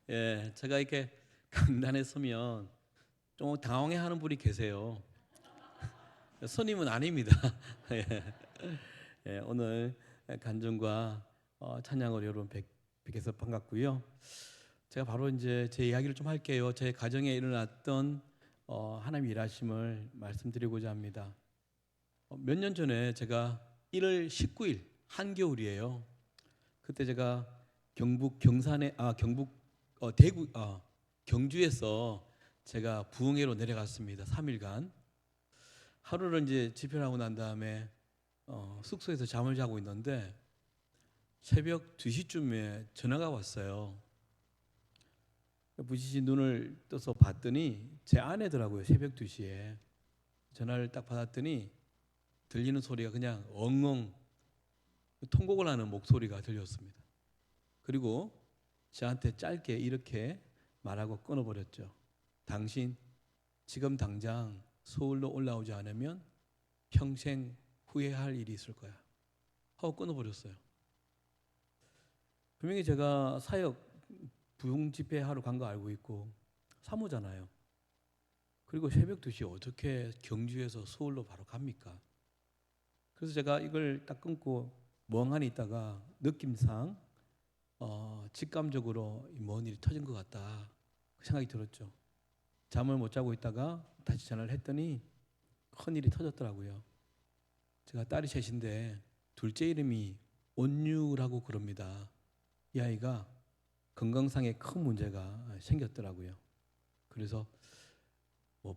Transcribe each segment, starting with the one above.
예, 제가 이렇게 강단에 서면 좀 당황해하는 분이 계세요. 스님은 아닙니다. 예, 예, 오늘 간증과 찬양을 여러분 뵙게서 반갑고요. 제가 바로 이제 제 이야기를 좀 할게요. 제 가정에 일어났던 하나님 일하심을 말씀드리고자 합니다. 몇 년 전에 제가 1월 19일 한겨울이에요. 그때 제가 경북 경산에 경북 대구 경주에서 제가 부흥회로 내려갔습니다. 3일간 하루를 이제 집회를 하고 난 다음에 숙소에서 잠을 자고 있는데 새벽 2시쯤에 전화가 왔어요. 부시시 눈을 떠서 봤더니 제 아내더라고요. 새벽 2시에 전화를 딱 받았더니 들리는 소리가 그냥 엉엉 통곡을 하는 목소리가 들렸습니다. 그리고 저한테 짧게 이렇게 말하고 끊어버렸죠. 당신 지금 당장 서울로 올라오지 않으면 평생 후회할 일이 있을 거야 하고 끊어버렸어요. 분명히 제가 사역 부흥 집회 하러 간 거 알고 있고 사모잖아요. 그리고 새벽 2시 어떻게 경주에서 서울로 바로 갑니까? 그래서 제가 이걸 딱 끊고 멍하니 있다가 느낌상 직감적으로 뭔 일이 터진 것 같다 그 생각이 들었죠. 잠을 못 자고 있다가 다시 전화를 했더니 큰 일이 터졌더라고요. 제가 딸이 셋인데 둘째 이름이 온유라고 그럽니다. 이 아이가 건강상에 큰 문제가 생겼더라고요. 그래서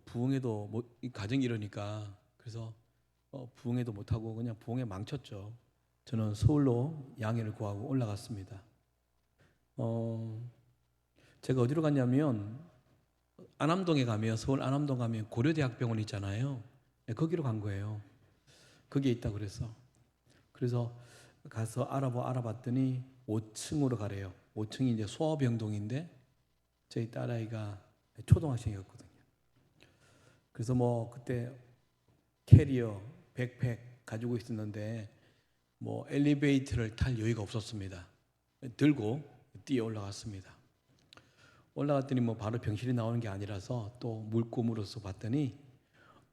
부흥회도 가정이 이러니까 그래서 부흥회도 못하고 그냥 부흥회 망쳤죠. 저는 서울로 양해를 구하고 올라갔습니다. 제가 어디로 갔냐면 안암동에 가면 서울 안암동 가면 고려대학병원 있잖아요. 네, 거기로 간 거예요. 거기에 있다 그래서 가서 알아봤더니 5층으로 가래요. 5층이 이제 소아병동인데 저희 딸아이가 초등학생이었거든요. 그래서 그때 캐리어, 백팩 가지고 있었는데 엘리베이터를 탈 여유가 없었습니다. 들고 뛰어 올라갔습니다. 올라갔더니 바로 병실이 나오는 게 아니라서 또 물고물어서 봤더니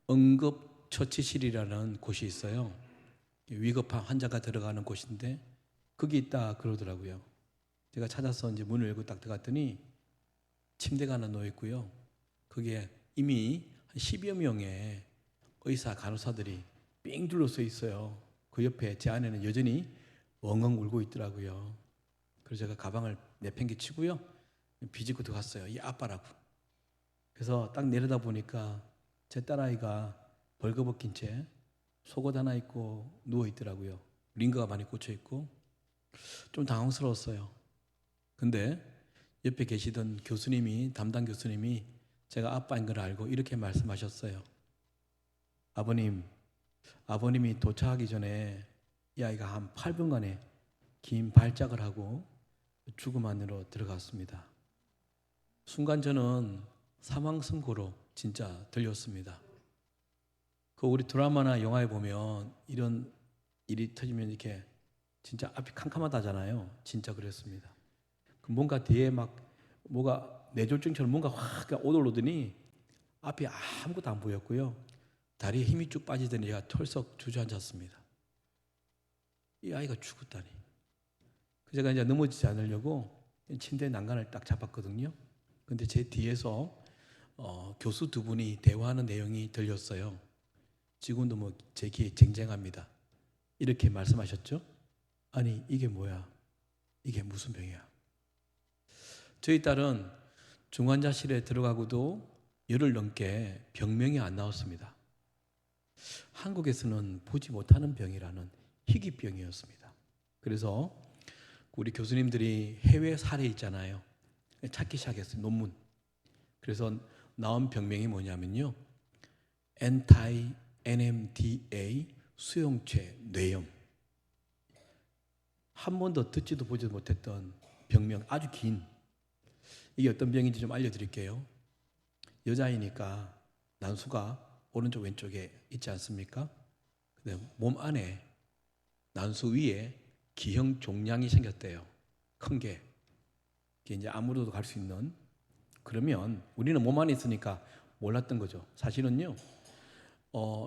응급처치실이라는 곳이 있어요. 위급한 환자가 들어가는 곳인데 거기 있다 그러더라고요. 제가 찾아서 이제 문을 열고 딱 들어갔더니 침대가 하나 놓여 있고요. 거기에 이미 한 10여 명의 의사 간호사들이 삥 둘러서 있어요. 그 옆에 제 아내는 여전히 엉엉 울고 있더라고요. 그래서 제가 가방을 내팽개치고요. 비집고 들어갔어요. 이 아빠라고. 그래서 딱 내려다 보니까 제 딸아이가 벌거벗긴 채 속옷 하나 입고 누워 있더라고요. 링거가 많이 꽂혀 있고 좀 당황스러웠어요. 근데 옆에 계시던 담당 교수님이 제가 아빠인 걸 알고 이렇게 말씀하셨어요. 아버님이 도착하기 전에 이 아이가 한 8분간의 긴 발작을 하고 죽음 안으로 들어갔습니다. 순간 저는 사망 선고로 진짜 들렸습니다. 우리 드라마나 영화에 보면 이런 일이 터지면 이렇게 진짜 앞이 캄캄하다잖아요. 진짜 그랬습니다. 뭔가 뒤에 뭐가 뇌졸중처럼 뭔가 확 오돌오더니 앞이 아무것도 안 보였고요. 다리에 힘이 쭉 빠지더니 제가 털썩 주저앉았습니다. 이 아이가 죽었다니. 제가 이제 넘어지지 않으려고 침대 난간을 딱 잡았거든요. 근데 제 뒤에서 교수 두 분이 대화하는 내용이 들렸어요. 지금도 제 귀에 쟁쟁합니다. 이렇게 말씀하셨죠. 아니 이게 뭐야? 이게 무슨 병이야? 저희 딸은 중환자실에 들어가고도 열흘 넘게 병명이 안 나왔습니다. 한국에서는 보지 못하는 병이라는 희귀병이었습니다. 그래서 우리 교수님들이 해외 사례 있잖아요. 찾기 시작했어요. 논문. 그래서 나온 병명이 뭐냐면요. anti-NMDA 수용체 뇌염. 한 번도 듣지도 보지도 못했던 병명, 아주 긴. 이게 어떤 병인지 좀 알려드릴게요. 여자이니까 난수가 오른쪽 왼쪽에 있지 않습니까? 근데 몸 안에 난수 위에 기형 종양이 생겼대요. 큰 게. 이제 아무로도 갈 수 있는. 그러면 우리는 몸 안에 있으니까 몰랐던 거죠. 사실은요,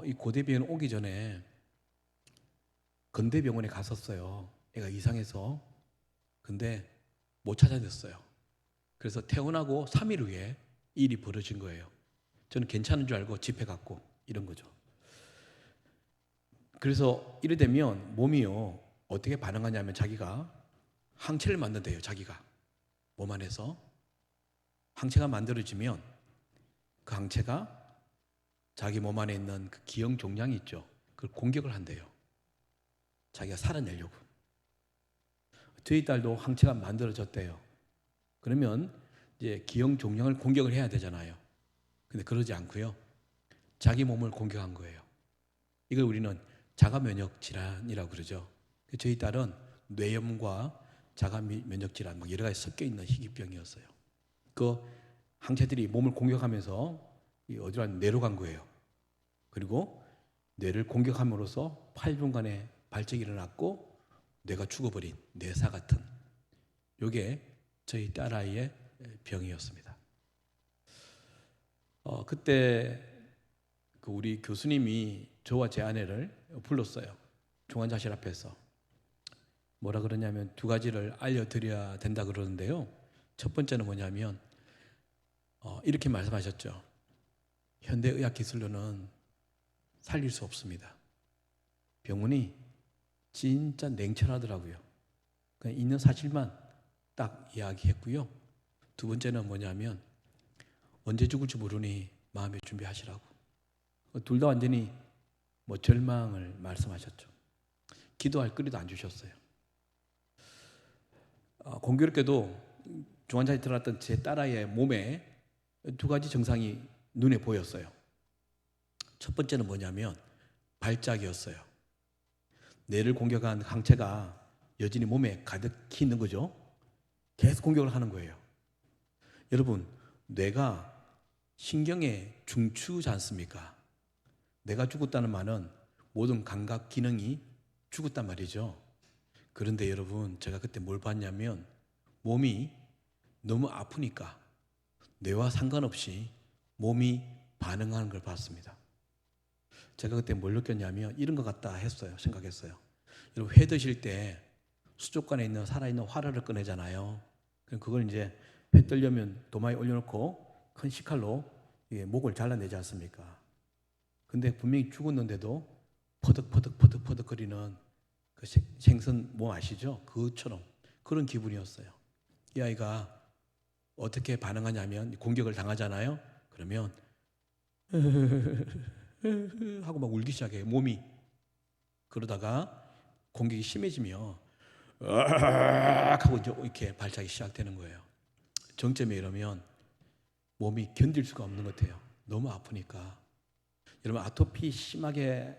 이 고대병원 오기 전에 근대병원에 갔었어요. 애가 이상해서. 근데 못 찾아냈어요. 그래서 퇴원하고 3일 후에 일이 벌어진 거예요. 저는 괜찮은 줄 알고 집에 갔고 이런 거죠. 그래서 이래 되면 몸이요 어떻게 반응하냐면 자기가 항체를 만든대요. 자기가 몸 안에서 항체가 만들어지면 그 항체가 자기 몸 안에 있는 그 기형 종양이 있죠. 그걸 공격을 한대요. 자기가 살아내려고. 저희 딸도 항체가 만들어졌대요. 그러면 이제 기형 종양을 공격을 해야 되잖아요. 근데 그러지 않고요. 자기 몸을 공격한 거예요. 이걸 우리는 자가 면역 질환이라고 그러죠. 저희 딸은 뇌염과 자가 면역 질환 막 여러 가지 섞여 있는 희귀병이었어요. 그 항체들이 몸을 공격하면서 어디로 뇌로 간 거예요. 그리고 뇌를 공격함으로써 8분간의 발작이 일어났고 뇌가 죽어버린 뇌사 같은 이게 저희 딸아이의 병이었습니다. 그때 그 우리 교수님이 저와 제 아내를 불렀어요. 중환자실 앞에서. 뭐라 그러냐면 두 가지를 알려드려야 된다 그러는데요. 첫 번째는 뭐냐면 이렇게 말씀하셨죠. 현대의학 기술로는 살릴 수 없습니다. 병원이 진짜 냉철하더라고요. 그냥 있는 사실만 딱 이야기했고요. 두 번째는 뭐냐면 언제 죽을지 모르니 마음의 준비하시라고. 둘 다 완전히 절망을 말씀하셨죠. 기도할 거리도 안 주셨어요. 공교롭게도 중환자실에 들어갔던 제 딸아이의 몸에 두 가지 증상이 눈에 보였어요. 첫 번째는 뭐냐면 발작이었어요. 뇌를 공격한 항체가 여전히 몸에 가득히 있는 거죠. 계속 공격을 하는 거예요. 여러분, 뇌가 신경의 중추지 않습니까? 뇌가 죽었다는 말은 모든 감각 기능이 죽었단 말이죠. 그런데 여러분, 제가 그때 뭘 봤냐면 몸이 너무 아프니까 뇌와 상관없이 몸이 반응하는 걸 봤습니다. 제가 그때 뭘 느꼈냐면 이런 것 같다 했어요. 생각했어요. 여러분, 회 드실 때 수족관에 있는 살아있는 활화를 꺼내잖아요. 그럼 그걸 이제 회 뜨려면 도마에 올려놓고 큰 식칼로 목을 잘라내지 않습니까? 근데 분명히 죽었는데도 퍼득 거리는 그 생선 뭐 아시죠? 그것처럼 그런 기분이었어요. 이 아이가 어떻게 반응하냐면 공격을 당하잖아요. 그러면 하고 막 울기 시작해요. 몸이. 그러다가 공격이 심해지면 하고 이제 이렇게 발작이 시작되는 거예요. 정점에 이르면 몸이 견딜 수가 없는 것 같아요. 너무 아프니까. 여러분 아토피 심하게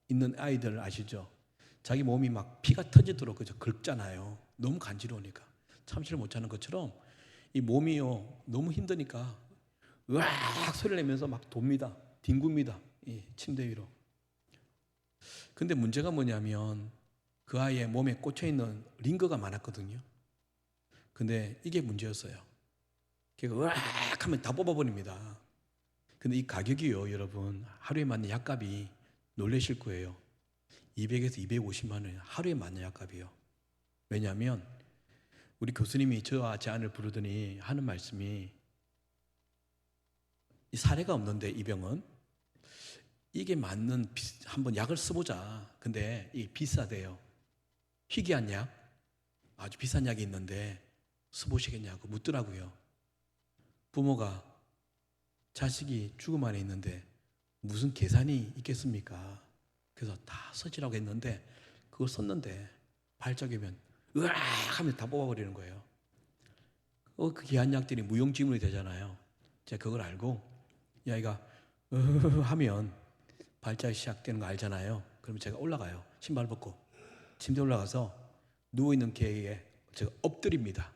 있는 아이들 아시죠? 자기 몸이 막 피가 터지도록 그저 긁잖아요. 너무 간지러우니까 참지를 못하는 것처럼 이 몸이요 너무 힘드니까 으악 소리를 내면서 막 돕니다. 뒹굽니다. 침대 위로. 근데 문제가 뭐냐면 그 아이의 몸에 꽂혀 있는 링거가 많았거든요. 근데 이게 문제였어요. 걔가 으악 하면 다 뽑아버립니다. 근데 이 가격이요, 여러분, 하루에 맞는 약값이 놀라실 거예요. 200에서 250만 원 하루에 맞는 약값이요. 왜냐하면 우리 교수님이 저와 제 아내를 부르더니 하는 말씀이 이 사례가 없는데 이 병은 이게 맞는 한번 약을 써보자. 근데 이게 비싸대요. 희귀한 약, 아주 비싼 약이 있는데 써보시겠냐고 묻더라고요. 부모가 자식이 죽음 안에 있는데 무슨 계산이 있겠습니까? 그래서 다 써지라고 했는데 그걸 썼는데 발작이면 으악 하면 다 뽑아버리는 거예요. 그 귀한 약들이 무용지물이 되잖아요. 제가 그걸 알고 이 아이가 하면 발작이 시작되는 거 알잖아요. 그러면 제가 올라가요. 신발 벗고 침대에 올라가서 누워있는 걔에 제가 엎드립니다.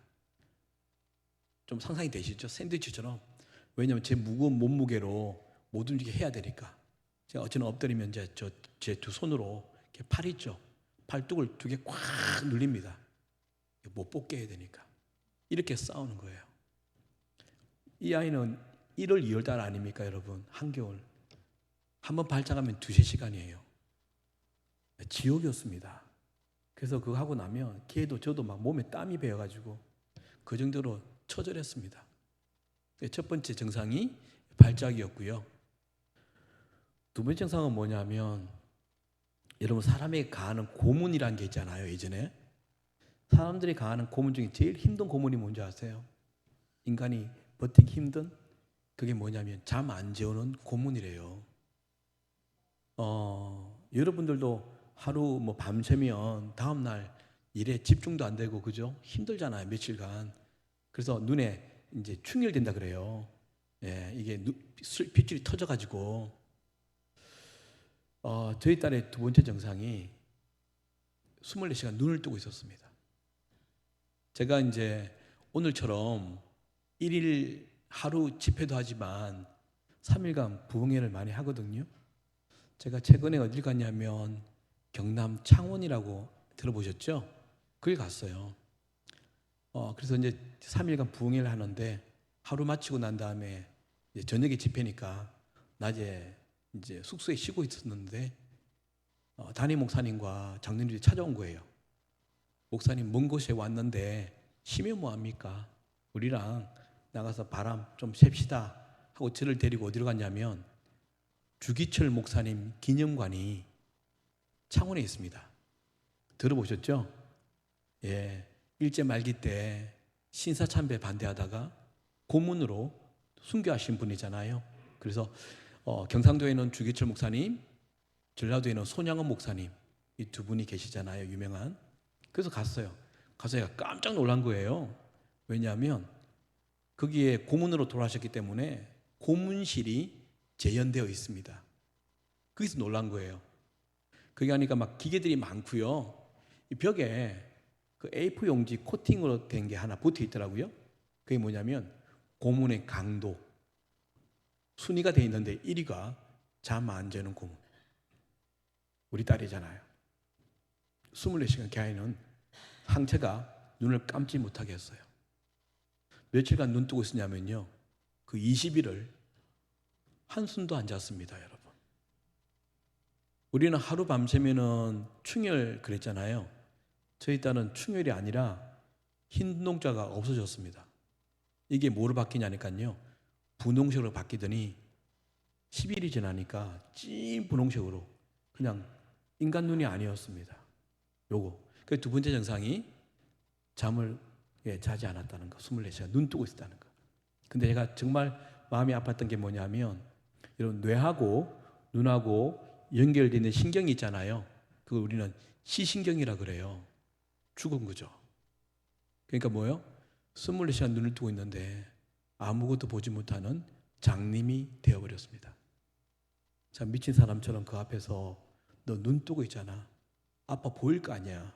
좀 상상이 되시죠? 샌드위치처럼. 왜냐하면 제 무거운 몸무게로 못 움직이게 해야 되니까. 제가 어쩌나 엎드리면 이제 제 두 손으로 이렇게 팔 있죠? 팔뚝을 두 개 꽉 눌립니다. 못 뽑게 해야 되니까. 이렇게 싸우는 거예요. 이 아이는 1월, 2월 달 아닙니까, 여러분? 한겨울. 한번 발작하면 2~3시간이에요. 지옥이었습니다. 그래서 그거 하고 나면 걔도 저도 막 몸에 땀이 배어가지고 그 정도로 처절했습니다. 첫 번째 증상이 발작이었고요. 두 번째 증상은 뭐냐면, 여러분 사람에게 가하는 고문이라는 게 있잖아요. 예전에 사람들이 가하는 고문 중에 제일 힘든 고문이 뭔지 아세요? 인간이 버티기 힘든 그게 뭐냐면 잠 안 재우는 고문이래요. 여러분들도 하루 뭐 밤새면 다음날 일에 집중도 안 되고, 그죠? 힘들잖아요, 며칠간. 그래서 눈에 이제 충혈된다 그래요. 예, 이게 핏줄이 터져가지고. 저희 딸의 두 번째 증상이 24시간 눈을 뜨고 있었습니다. 제가 이제 오늘처럼 1일 하루 집회도 하지만 3일간 부흥회를 많이 하거든요. 제가 최근에 어딜 갔냐면 경남 창원이라고 들어보셨죠? 거기 갔어요. 그래서 이제 3일간 부흥회를 하는데, 하루 마치고 난 다음에 이제 저녁에 집회니까 낮에 이제 숙소에 쉬고 있었는데 담임 목사님과 장로님들이 찾아온 거예요. 목사님 먼 곳에 왔는데 쉬면 뭐합니까? 우리랑 나가서 바람 좀 쐴시다 하고 저를 데리고 어디로 갔냐면 주기철 목사님 기념관이 창원에 있습니다. 들어보셨죠? 예, 일제 말기 때 신사참배 반대하다가 고문으로 순교하신 분이잖아요. 그래서 경상도에는 주기철 목사님, 전라도에는 손양원 목사님, 이 두 분이 계시잖아요, 유명한. 그래서 갔어요. 가서 제가 깜짝 놀란 거예요. 왜냐하면 거기에 고문으로 돌아가셨기 때문에 고문실이 재현되어 있습니다. 거기서 놀란 거예요. 거기 가니까 막 기계들이 많고요. 이 벽에 그 A4 용지 코팅으로 된 게 하나 붙어 있더라고요. 그게 뭐냐면 고문의 강도 순위가 되어 있는데 1위가 잠 안 재는 고문. 우리 딸이잖아요. 24시간 그 아이는 상체가 눈을 감지 못하게 했어요. 며칠간 눈 뜨고 있었냐면요, 그 20일을 한숨도 안 잤습니다, 여러분. 우리는 하루 밤새면은 충혈 그랬잖아요. 저희 딸은 충혈이 아니라 흰 눈동자가 없어졌습니다. 이게 뭐로 바뀌냐니까요, 분홍색으로 바뀌더니 10일이 지나니까 찐 분홍색으로 그냥 인간 눈이 아니었습니다. 요거. 그 두 번째 증상이 잠을 자지 않았다는 거, 24시간 눈 뜨고 있었다는 거. 근데 제가 정말 마음이 아팠던 게 뭐냐면, 이런 뇌하고 눈하고 연결되어 있는 신경이 있잖아요. 그걸 우리는 시신경이라 그래요. 죽은 거죠. 그러니까 뭐예요? 24시간 눈을 뜨고 있는데 아무것도 보지 못하는 장님이 되어버렸습니다. 참 미친 사람처럼 그 앞에서 너 눈 뜨고 있잖아. 아빠 보일 거 아니야.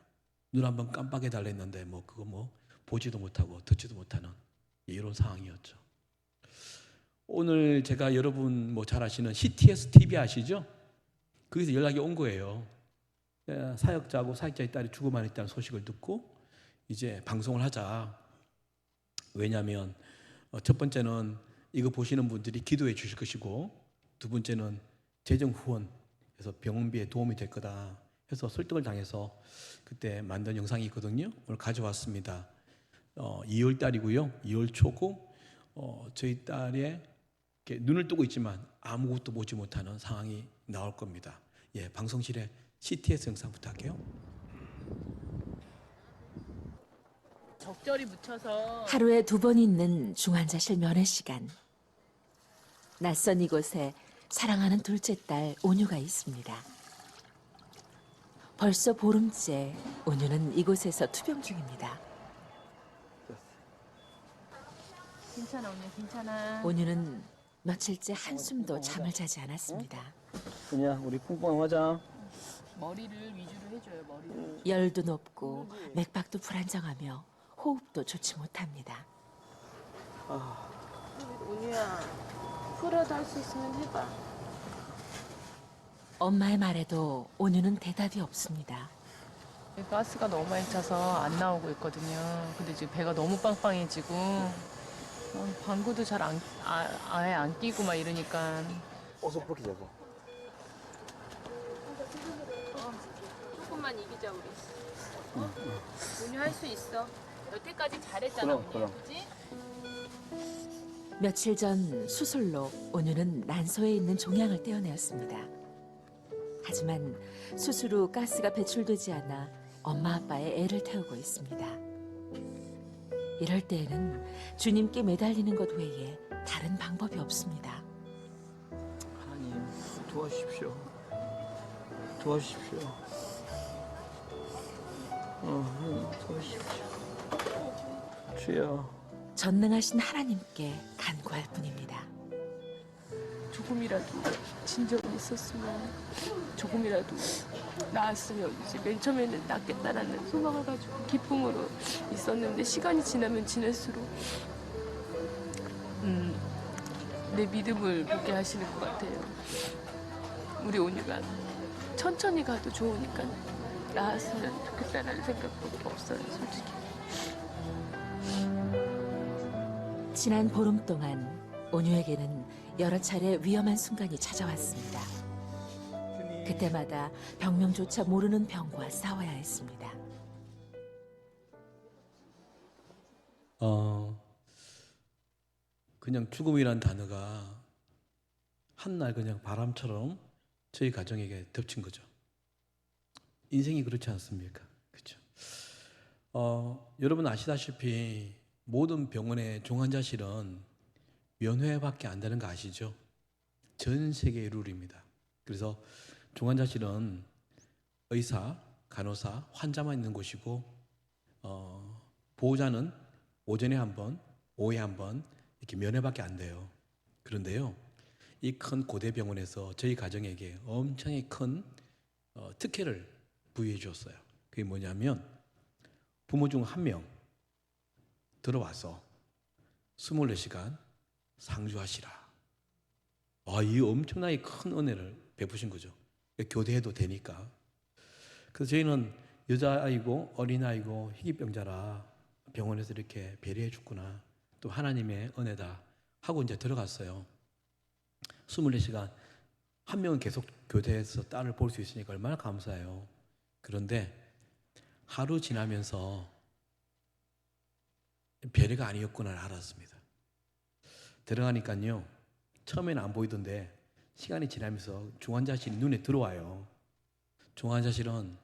눈 한번 깜빡해 달라 했는데 그거 보지도 못하고 듣지도 못하는 이런 상황이었죠. 오늘 제가 여러분 잘 아시는 CTS TV 아시죠? 거기서 연락이 온 거예요. 사역자하고 사역자의 딸이 죽음만 있다는 소식을 듣고 이제 방송을 하자. 왜냐하면 첫 번째는 이거 보시는 분들이 기도해 주실 것이고, 두 번째는 재정 후원해서 병원비에 도움이 될 거다 해서 설득을 당해서 그때 만든 영상이 있거든요. 오늘 가져왔습니다. 2월 달이고요. 2월 초고 저희 딸의 눈을 뜨고 있지만 아무것도 보지 못하는 상황이 나올 겁니다. 예, 방송실에 CTS 영상 부탁해요. 적절히 묻혀서 하루에 2번 있는 중환자실 면회 시간. 낯선 이곳에 사랑하는 둘째 딸 온유가 있습니다. 벌써 보름째 온유는 이곳에서 투병 중입니다. 괜찮아 언니 괜찮아. 온유는 며칠째 한숨도 잠을 자지 않았습니다. 그냐, 우리 쿵쿵 하자. 머리를 위주로 해줘요 머리를. 열도 높고 맥박도 불안정하며 호흡도 좋지 못합니다. 온유야, 풀어도 할 수 있으면 해봐. 엄마의 말에도 온유는 대답이 없습니다. 가스가 너무 많이 차서 안 나오고 있거든요. 근데 지금 배가 너무 빵빵해지고 방구도 잘 아예 안 끼고 막 이러니까 어서 그렇게 잡아. 조금만 이기자 우리. 오늘 할 수 있어. 여태까지 잘했잖아 그럼, 오늘. 그럼. 그지? 며칠 전 수술로 온유는 난소에 있는 종양을 떼어내었습니다. 하지만 수술 후 가스가 배출되지 않아 엄마 아빠의 애를 태우고 있습니다. 이럴 때에는 주님께 매달리는 것 외에 다른 방법이 없습니다. 하나님 도와주십시오. 도와주십시오. 하나님 도와주십시오. 주여. 전능하신 하나님께 간구할 뿐입니다. 조금이라도 진정이 있었으면, 조금이라도 나았으면, 이제 맨 처음에는 낫겠다라는 소망을 가지고 기쁨으로 있었는데, 시간이 지나면 지날수록 내 믿음을 묻게 하시는 것 같아요. 우리 온유가 천천히 가도 좋으니까 나았으면 좋겠다라는 생각밖에 없어요, 솔직히. 지난 보름 동안 온유에게는 여러 차례 위험한 순간이 찾아왔습니다. 그때마다 병명조차 모르는 병과 싸워야 했습니다. 그냥 죽음이란 단어가 한날 그냥 바람처럼 저희 가정에게 덮친 거죠. 인생이 그렇지 않습니까? 그렇죠. 여러분 아시다시피 모든 병원의 중환자실은 면회밖에 안 되는 거 아시죠? 전 세계의 룰입니다. 그래서 중환자실은 의사, 간호사, 환자만 있는 곳이고 보호자는 오전에 한 번, 오후에 한 번 이렇게 면회밖에 안 돼요. 그런데요, 이 큰 고대 병원에서 저희 가정에게 엄청나게 큰 특혜를 부여해 주었어요. 그게 뭐냐면 부모 중 한 명 들어와서 24시간 상주하시라. 이 엄청나게 큰 은혜를 베푸신 거죠. 교대해도 되니까. 그래서 저희는 여자아이고 어린아이고 희귀병자라 병원에서 이렇게 배려해 줬구나. 또 하나님의 은혜다 하고 이제 들어갔어요. 24시간 한 명은 계속 교대해서 딸을 볼 수 있으니까 얼마나 감사해요. 그런데 하루 지나면서 배려가 아니었구나 알았습니다. 들어가니까요, 처음에는 안 보이던데 시간이 지나면서 중환자실이 눈에 들어와요. 중환자실은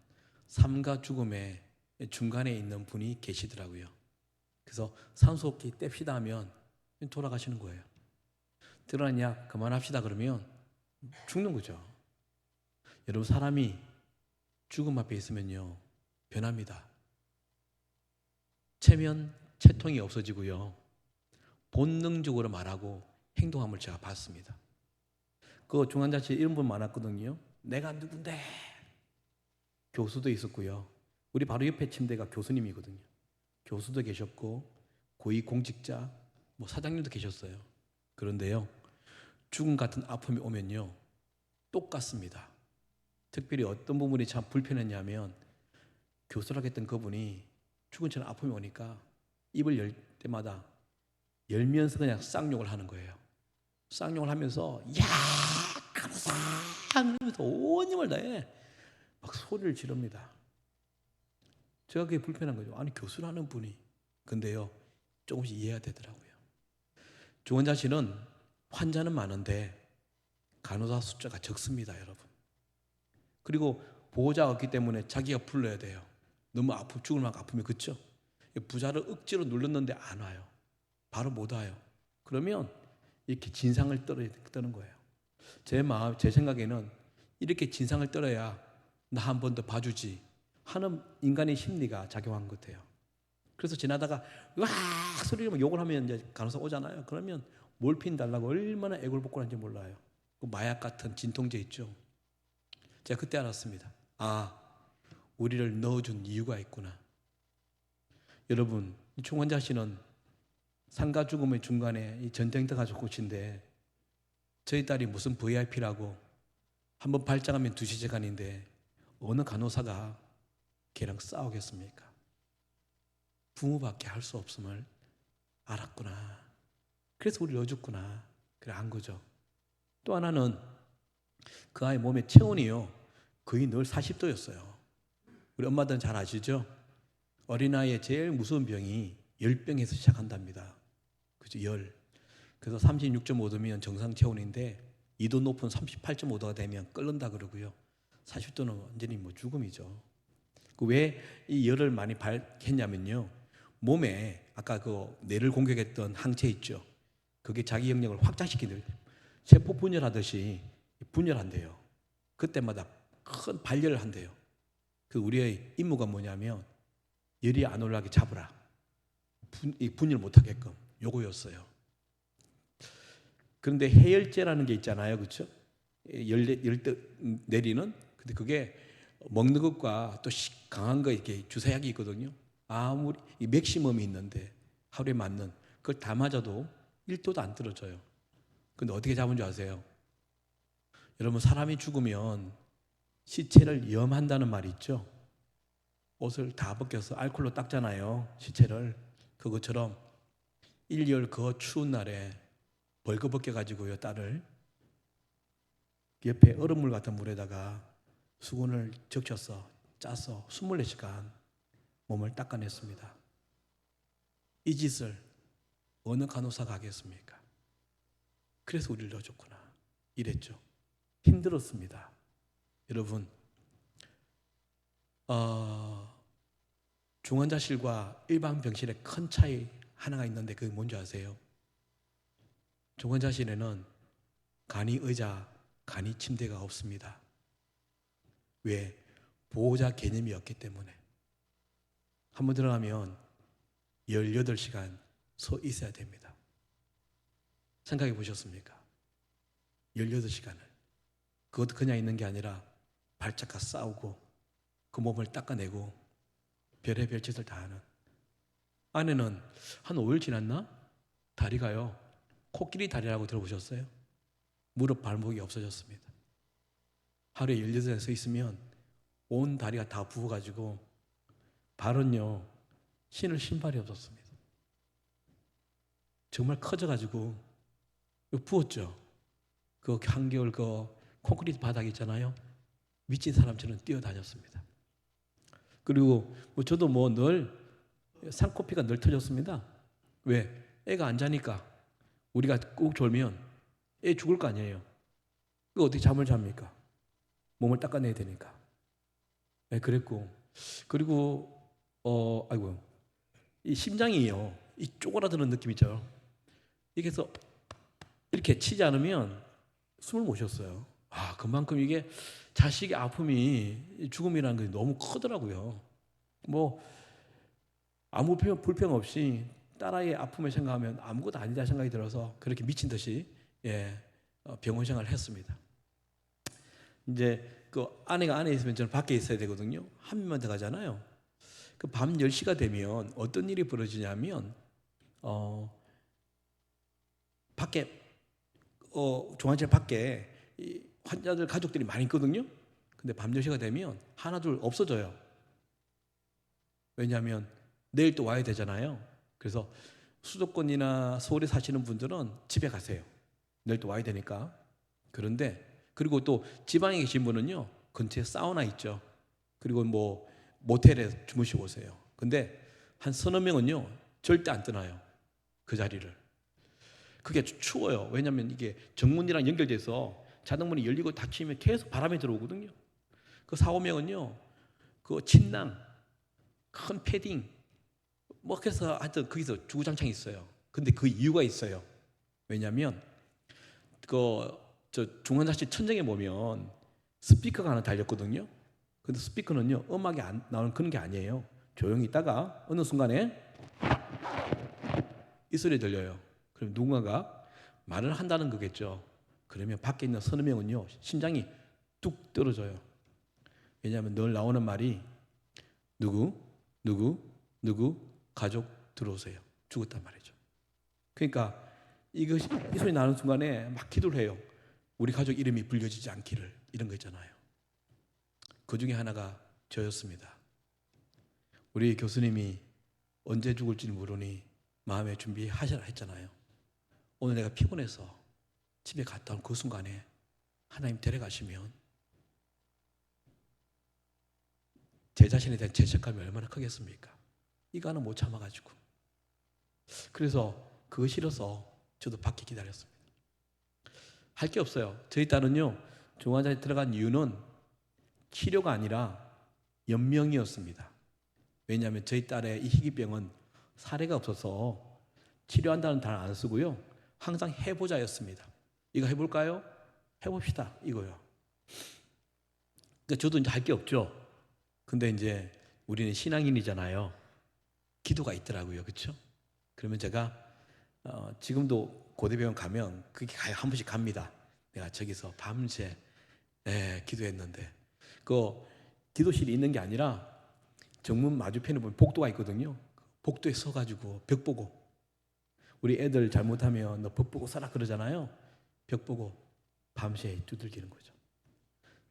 삶과 죽음의 중간에 있는 분이 계시더라고요. 그래서 산소호흡기 뗍시다 하면 돌아가시는 거예요. 들어가냐 그만합시다 그러면 죽는 거죠. 여러분, 사람이 죽음 앞에 있으면요 변합니다. 체면, 채통이 없어지고요 본능적으로 말하고 행동함을 제가 봤습니다. 그 중환자실 이런 분 많았거든요. 내가 누군데? 교수도 있었고요. 우리 바로 옆에 침대가 교수님이거든요. 교수도 계셨고 고위공직자, 사장님도 계셨어요. 그런데요, 죽음 같은 아픔이 오면요 똑같습니다. 특별히 어떤 부분이 참 불편했냐면, 교수라고 했던 그분이 죽은처럼 아픔이 오니까 입을 열 때마다 열면서 그냥 쌍욕을 하는 거예요. 쌍욕을 하면서 야 감사 하면서 온 힘을 다해 막 소리를 지릅니다. 제가 그게 불편한 거죠. 아니, 교수라는 분이. 근데요, 조금씩 이해가 되더라고요. 중환자실은 환자는 많은데 간호사 숫자가 적습니다, 여러분. 그리고 보호자가 없기 때문에 자기가 불러야 돼요. 너무 죽을 만큼 아프면. 그렇죠? 부자를 억지로 눌렀는데 안 와요. 바로 못 와요. 그러면 이렇게 진상을 떠는 거예요. 제 생각에는 이렇게 진상을 떨어야 나 한 번 더 봐주지 하는 인간의 심리가 작용한 것 같아요. 그래서 지나다가 와 소리를 욕을 하면 이제 간호사 오잖아요. 그러면 몰핀 달라고 얼마나 애골복골한지 몰라요. 그 마약 같은 진통제 있죠. 제가 그때 알았습니다. 우리를 넣어준 이유가 있구나. 여러분, 이 중환자실은 삶과 죽음의 중간에 이 전쟁터가 곳인데, 저희 딸이 무슨 VIP라고 한번 발작하면 2시간인데 어느 간호사가 걔랑 싸우겠습니까? 부모밖에 할 수 없음을 알았구나. 그래서 우리 넣어줬구나. 그래 안 거죠. 또 하나는 그 아이 몸의 체온이요 거의 늘 40도였어요. 우리 엄마들은 잘 아시죠? 어린아이의 제일 무서운 병이 열병에서 시작한답니다. 그죠? 열. 그래서 36.5도면 정상 체온인데 2도 높은 38.5도가 되면 끓는다 그러고요. 40도는 완전히 뭐 죽음이죠. 왜 이 열을 많이 발했냐면요. 몸에 아까 그 뇌를 공격했던 항체 있죠. 그게 자기 영역을 확장시키는 세포 분열하듯이 분열한대요. 그때마다 큰 발열을 한대요. 그 우리의 임무가 뭐냐면 열이 안 올라가게 잡으라. 분열 못하게끔 요거였어요. 그런데 해열제라는 게 있잖아요, 그렇죠? 열 내리는. 근데 그게 먹는 것과 또 강한 거 이렇게 주사약이 있거든요. 아무리 이 맥시멈이 있는데 하루에 맞는 그걸 다 맞아도 1도도 안 떨어져요. 근데 어떻게 잡은 줄 아세요? 여러분 사람이 죽으면 시체를 염한다는 말이 있죠. 옷을 다 벗겨서 알코올로 닦잖아요. 시체를. 그것처럼 1열 그 추운 날에 벌거벗겨 가지고요 딸을 옆에 얼음물 같은 물에다가 수건을 적셔서 짜서 24시간 몸을 닦아냈습니다. 이 짓을 어느 간호사가 하겠습니까? 그래서 우리를 넣어줬구나 이랬죠. 힘들었습니다. 여러분 중환자실과 일반 병실의 큰 차이 하나가 있는데 그게 뭔지 아세요? 중환자실에는 간이 의자, 간이 침대가 없습니다. 왜? 보호자 개념이 없기 때문에. 한번 들어가면 18시간 서 있어야 됩니다. 생각해 보셨습니까? 18시간을. 그것도 그냥 있는 게 아니라 발작과 싸우고 그 몸을 닦아내고 별의별 짓을 다 하는. 아내는 한 5일 지났나? 다리가요. 코끼리 다리라고 들어보셨어요? 무릎 발목이 없어졌습니다. 하루에 18시간 서 있으면 온 다리가 다 부어가지고 발은요 신을 신발이 없었습니다. 정말 커져가지고 부었죠. 그 한겨울 그 콘크리트 바닥 있잖아요. 미친 사람처럼 뛰어다녔습니다. 그리고 저도 늘 쌍코피가 늘 터졌습니다. 왜? 애가 안 자니까. 우리가 꼭 졸면 애 죽을 거 아니에요. 그 어떻게 잠을 잡니까? 몸을 닦아내야 되니까. 네, 그랬고 그리고 아이고 이 심장이요 이 쪼그라드는 느낌 있죠. 이게서 이렇게 치지 않으면 숨을 못 쉬었어요. 그만큼 이게 자식의 아픔이 죽음이라는 게 너무 크더라고요. 아무 불평 없이 딸아이의 아픔을 생각하면 아무것도 아니다 생각이 들어서 그렇게 미친 듯이 병원 생활을 했습니다. 이제 그 아내가 안에 있으면 저는 밖에 있어야 되거든요. 한 명만 더 가잖아요. 그 밤 10시가 되면 어떤 일이 벌어지냐면 밖에 중환자실 밖에 이 환자들 가족들이 많이 있거든요. 근데 밤 10시가 되면 하나 둘 없어져요. 왜냐하면 내일 또 와야 되잖아요. 그래서 수도권이나 서울에 사시는 분들은 집에 가세요. 내일 또 와야 되니까. 그리고 또 지방에 계신 분은요 근처에 사우나 있죠. 그리고 모텔에 주무시고 오세요. 근데 한 서너 명은요 절대 안 떠나요. 그 자리를. 그게 추워요. 왜냐하면 이게 정문이랑 연결돼서 자동문이 열리고 닫히면 계속 바람이 들어오거든요. 그 4, 5명은요 그 침낭, 큰 패딩 그래서 하여튼 거기서 주구장창 있어요. 근데 그 이유가 있어요. 왜냐하면 저 중환자실 천장에 보면 스피커가 하나 달렸거든요. 근데 스피커는요 음악이 안 나오는 그런 게 아니에요. 조용히 있다가 어느 순간에 이 소리 들려요. 그럼 누군가가 말을 한다는 거겠죠. 그러면 밖에 있는 서너 명은요 심장이 뚝 떨어져요. 왜냐하면 늘 나오는 말이 누구 가족 들어오세요. 죽었단 말이죠. 그러니까 이 소리 나는 순간에 막 기도를 해요. 우리 가족 이름이 불려지지 않기를. 이런 거 있잖아요. 그 중에 하나가 저였습니다. 우리 교수님이 언제 죽을지 모르니 마음의 준비하셔라 했잖아요. 오늘 내가 피곤해서 집에 갔다 온 그 순간에 하나님 데려가시면 제 자신에 대한 죄책감이 얼마나 크겠습니까? 이거 하나 못 참아가지고. 그래서 그거 싫어서 저도 밖에 기다렸습니다. 할 게 없어요. 저희 딸은요, 중환자에 들어간 이유는 치료가 아니라 연명이었습니다. 왜냐하면 저희 딸의 이 희귀병은 사례가 없어서 치료한다는 단어 안 쓰고요, 항상 해보자였습니다. 이거 해볼까요? 해봅시다 이거요. 그러니까 저도 이제 할 게 없죠. 근데 이제 우리는 신앙인이잖아요. 기도가 있더라고요, 그렇죠? 그러면 제가 지금도 고대병원 가면 그게 한 번씩 갑니다. 내가 저기서 밤새 기도했는데, 그 기도실이 있는 게 아니라 정문 마주편에 보면 복도가 있거든요. 복도에 서가지고 벽 보고, 우리 애들 잘못하면 너 벽 보고 서라 그러잖아요. 벽 보고 밤새 두들기는 거죠.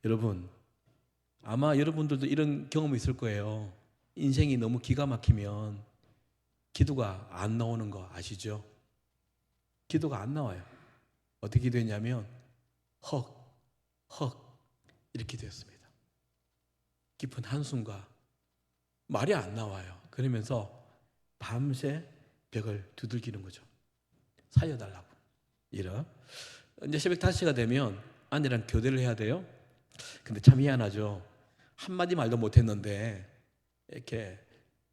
여러분, 아마 여러분들도 이런 경험이 있을 거예요. 인생이 너무 기가 막히면 기도가 안 나오는 거 아시죠? 기도가 안 나와요. 어떻게 기도했냐면 헉 이렇게 기도했습니다. 깊은 한숨과 말이 안 나와요. 그러면서 밤새 벽을 두들기는 거죠. 살려달라고. 이제 새벽 5시가 되면 아내랑 교대를 해야 돼요. 근데 참 희한하죠. 한마디 말도 못했는데 이렇게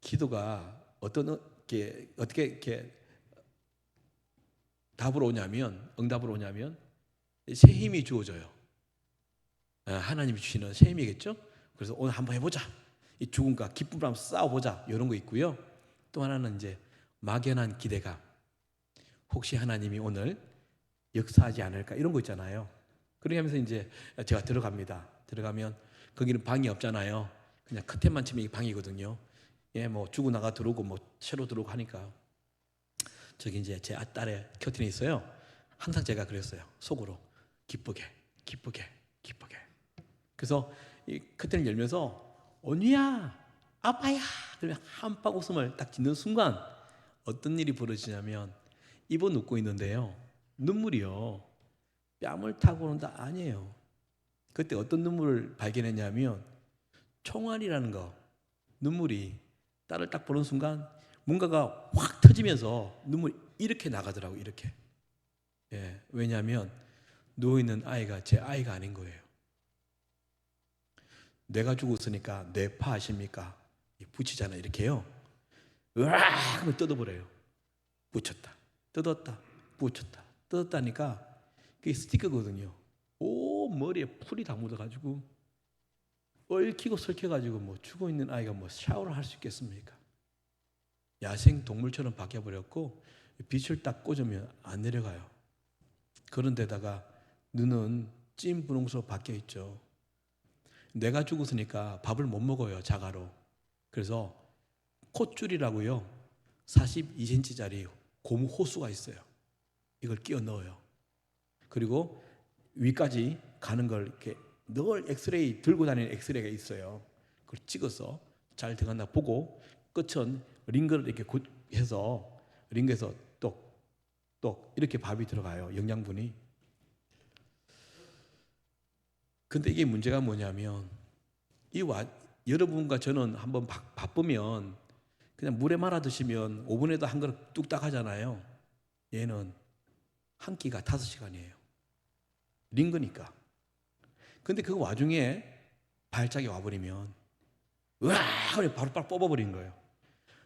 기도가 어떻게 이렇게 응답으로 오냐면 새 힘이 주어져요. 하나님이 주시는 새 힘이겠죠. 그래서 오늘 한번 해보자. 이 죽음과 기쁨을 한번 싸워보자. 이런 거 있고요. 또 하나는 이제 막연한 기대감. 혹시 하나님이 오늘 역사하지 않을까, 이런 거 있잖아요. 그렇게 하면서 이제 제가 들어갑니다. 들어가면 거기는 방이 없잖아요. 그냥 커튼만 치면 이게 방이거든요. 뭐 죽어나가 들어오고 뭐 새로 들어오고 하니까 저기 이제 제 딸의 커튼이 있어요. 항상 제가 그랬어요. 속으로 기쁘게. 그래서 이 커튼을 열면서 언니야, 아빠야, 그러면 한박 웃음을 딱 짓는 순간 어떤 일이 벌어지냐면, 입은 웃고 있는데요, 눈물이요, 뺨을 타고 오는다 아니에요. 그때 어떤 눈물을 발견했냐면 총알이라는 거, 눈물이 딸을 딱 보는 순간 뭔가가 확 터지면서 눈물이 이렇게 나가더라고요. 이렇게. 왜냐하면 누워있는 아이가 제 아이가 아닌 거예요. 뇌가 죽었으니까 뇌파 아십니까? 붙이잖아요. 이렇게요. 으악 하면 뜯어버려요. 붙였다, 뜯었다, 붙였다, 뜯었다니까 그게 스티커거든요. 온 머리에 풀이 다 묻어가지고 얽히고 설켜가지고 뭐 죽어있는 아이가 뭐 샤워를 할 수 있겠습니까? 야생 동물처럼 바뀌어버렸고 빛을 딱 꽂으면 안 내려가요. 그런데다가 눈은 찐 분홍색으로 바뀌어있죠. 뇌가 죽었으니까 밥을 못 먹어요, 자가로. 그래서 콧줄이라고요, 42cm짜리 고무 호수가 있어요. 이걸 끼워 넣어요. 그리고 위까지 가는 걸 이렇게 늘 엑스레이 들고 다니는 엑스레이가 있어요. 그걸 찍어서 잘 들어갔나 보고 끝은 링거를 이렇게 해서 링거에서 똑 이렇게 밥이 들어가요, 영양분이. 근데 이게 문제가 뭐냐면 여러분과 저는 한번 바쁘면 그냥 물에 말아 드시면 5분에도 한 그릇 뚝딱 하잖아요. 얘는 한 끼가 5시간이에요. 링거니까. 근데 그 와중에 발작이 와버리면 으아! 바로 뽑아버린 거예요.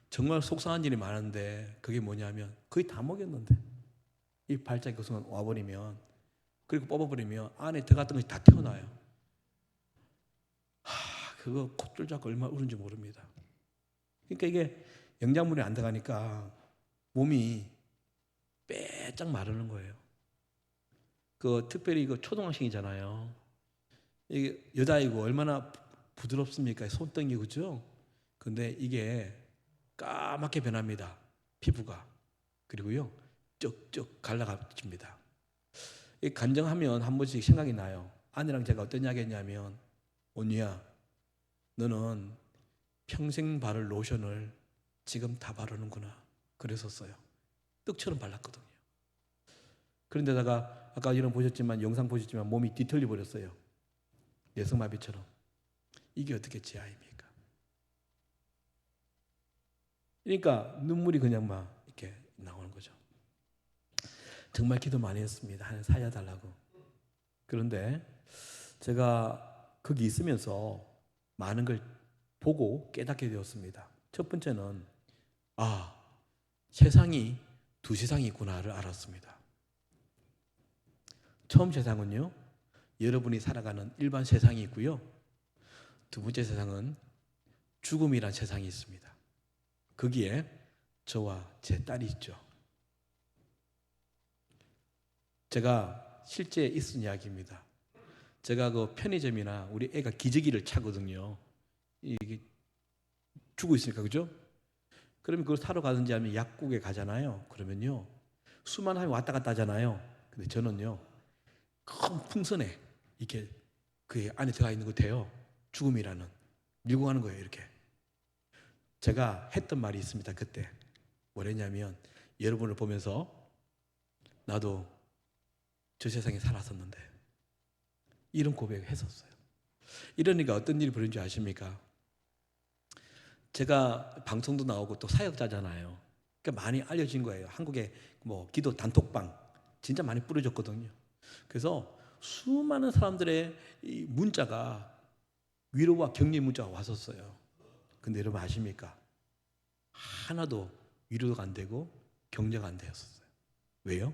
정말 속상한 일이 많은데 그게 뭐냐면 거의 다 먹였는데 이 발작이 그 순간 와버리면, 그리고 뽑아버리면 안에 들어갔던 것이 다 튀어나와요. 그거 콧줄 잡고 얼마나 울은지 모릅니다. 그러니까 이게 영양분이 안 들어가니까 몸이 빼짝 마르는 거예요. 특별히 초등학생이잖아요. 이게 여자이고 얼마나 부드럽습니까? 손등이, 그죠? 근데 이게 까맣게 변합니다, 피부가. 그리고요, 쩍쩍 갈라집니다. 간정하면 한 번씩 생각이 나요. 아내랑 제가 어떤 이야기 했냐면, 언니야, 너는 평생 바를 로션을 지금 다 바르는구나 그랬었어요. 떡처럼 발랐거든요. 그런데다가 아까 이런 보셨지만 영상 보셨지만 몸이 뒤틀려 버렸어요. 뇌성마비처럼. 이게 어떻게 지하입니까? 그러니까 눈물이 그냥 막 이렇게 나오는 거죠. 정말 기도 많이 했습니다. 하나님 살려달라고. 그런데 제가 거기 있으면서 많은 걸 보고 깨닫게 되었습니다. 첫 번째는 세상이 두 세상이 있구나를 알았습니다. 처음 세상은요, 여러분이 살아가는 일반 세상이 있고요. 두 번째 세상은 죽음이란 세상이 있습니다. 거기에 저와 제 딸이 있죠. 제가 실제 있은 이야기입니다. 제가 그 편의점이나 우리 애가 기저귀를 차거든요. 이게 죽어 있으니까, 그죠? 그러면 그걸 사러 가든지 아니면 약국에 가잖아요. 그러면요, 수많은 사람이 왔다 갔다 하잖아요. 근데 저는요, 큰 풍선에 이렇게 그 안에 들어가 있는 것 같아요. 죽음이라는. 밀고 가는 거예요, 이렇게. 제가 했던 말이 있습니다, 그때. 뭐랬냐면, 여러분을 보면서 나도 저 세상에 살았었는데, 이런 고백을 했었어요. 이러니까 어떤 일이 벌어진 줄 아십니까? 제가 방송도 나오고 또 사역자잖아요. 그러니까 많이 알려진 거예요. 한국에 뭐 기도 단톡방 진짜 많이 뿌려졌거든요. 그래서 수많은 사람들의 이 문자가 위로와 격려 문자가 왔었어요. 근데 여러분 아십니까? 하나도 위로가 안 되고 격려가 안 되었었어요. 왜요?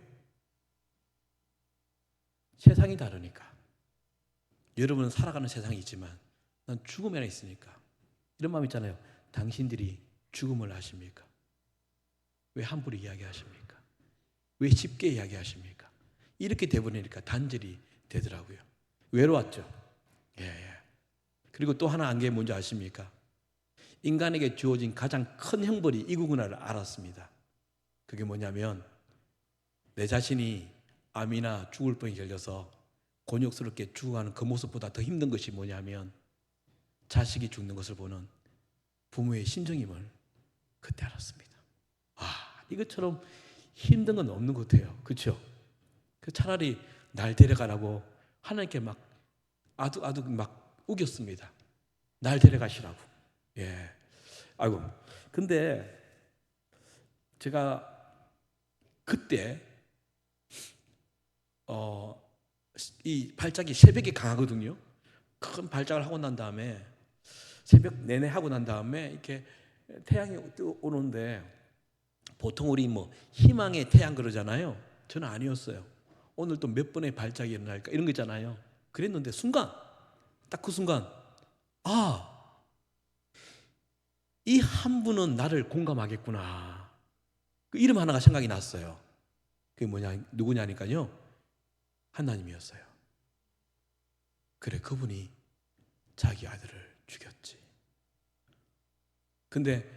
세상이 다르니까. 여러분은 살아가는 세상이 있지만 난 죽음이 하나 있으니까. 이런 마음 있잖아요. 당신들이 죽음을 아십니까? 왜 함부로 이야기하십니까? 왜 쉽게 이야기하십니까? 이렇게 돼버리니까 단절이 되더라고요. 외로웠죠. 예. 그리고 또 하나 안 게 뭔지 아십니까? 인간에게 주어진 가장 큰 형벌이 이거구나를 알았습니다. 그게 뭐냐면 내 자신이 암이나 죽을 병이 걸려서 곤욕스럽게 죽어가는 그 모습보다 더 힘든 것이 뭐냐면 자식이 죽는 것을 보는 부모의 심정임을 그때 알았습니다. 이것처럼 힘든 건 없는 것 같아요. 그렇죠? 차라리 날 데려가라고 하나님께 막 아득 막 우겼습니다. 날 데려가시라고. 예. 아이고. 근데 제가 그때 이 발작이 새벽에 강하거든요. 큰 발작을 하고 난 다음에 새벽 내내 하고 난 다음에 이렇게 태양이 오는데 보통 우리 뭐 희망의 태양 그러잖아요. 저는 아니었어요. 오늘 또 몇 번의 발작이 일어날까 이런 거 있잖아요. 그랬는데 순간 딱 그 순간 이 한 분은 나를 공감하겠구나. 그 이름 하나가 생각이 났어요. 그게 누구냐니까요. 하나님이었어요. 그래, 그분이 자기 아들을 죽였지. 근데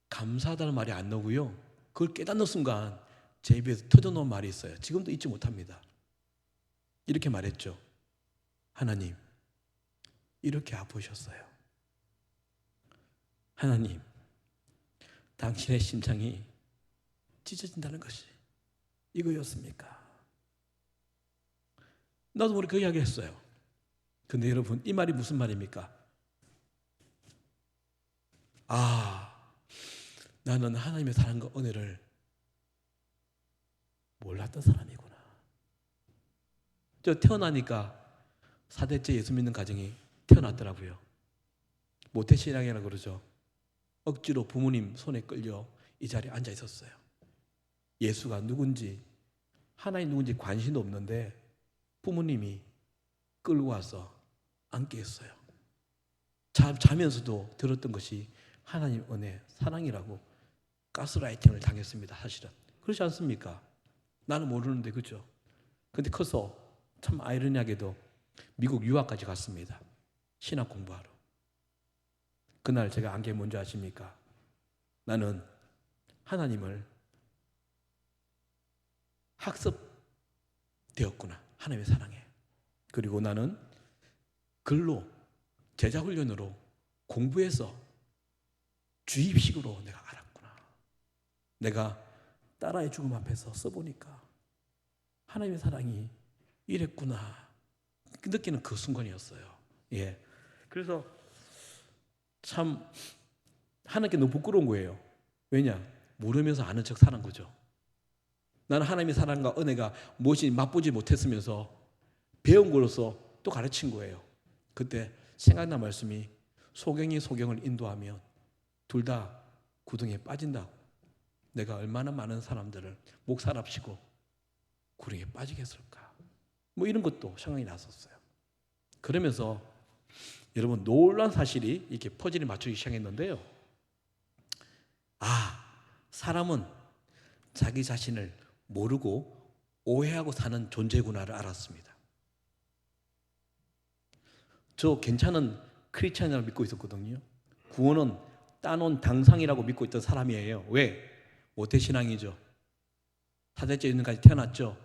감사하다는 말이 안 나오고요. 그걸 깨닫는 순간 제 입에서 터져나온 말이 있어요. 지금도 잊지 못합니다. 이렇게 말했죠. 하나님, 이렇게 아프셨어요. 하나님, 당신의 심장이 찢어진다는 것이 이거였습니까? 나도 모르게 그 이야기를 했어요. 근데 여러분, 이 말이 무슨 말입니까? 나는 하나님의 사랑과 은혜를 몰랐던 사람이구나. 저 태어나니까 4대째 예수 믿는 가정이 태어났더라고요. 모태신앙이라고 그러죠. 억지로 부모님 손에 끌려 이 자리에 앉아 있었어요. 예수가 누군지, 하나님 누군지 관심도 없는데 부모님이 끌고 와서 앉게 했어요. 자면서도 들었던 것이 하나님 은혜, 사랑이라고 가스라이팅을 당했습니다. 사실은. 그렇지 않습니까? 나는 모르는데, 그죠? 근데 커서 참 아이러니하게도 미국 유학까지 갔습니다. 신학 공부하러. 그날 제가 안 게 뭔지 아십니까? 나는 하나님을 학습되었구나. 하나님의 사랑에. 그리고 나는 글로, 제자훈련으로 공부해서 주입식으로 내가 알았구나. 내가 딸아이 죽음 앞에서 써보니까 하나님의 사랑이 이랬구나 느끼는 그 순간이었어요. 예. 그래서 참 하나님께 너무 부끄러운 거예요. 왜냐? 모르면서 아는 척 사는 거죠. 나는 하나님의 사랑과 은혜가 무엇인지 맛보지 못했으면서 배운 거로서 또 가르친 거예요. 그때 생각난 말씀이 소경이 소경을 인도하면 둘 다 구덩이에 빠진다고. 내가 얼마나 많은 사람들을 목살합시고 구덩이에 빠지겠을까. 뭐 이런 것도 생각이 났었어요. 그러면서 여러분 놀라운 사실이 이렇게 퍼즐이 맞추기 시작했는데요. 사람은 자기 자신을 모르고 오해하고 사는 존재구나를 알았습니다. 저 괜찮은 크리스찬이라고 믿고 있었거든요. 구원은 따놓은 당상이라고 믿고 있던 사람이에요. 왜? 모태신앙이죠. 사대째 유년까지 태어났죠.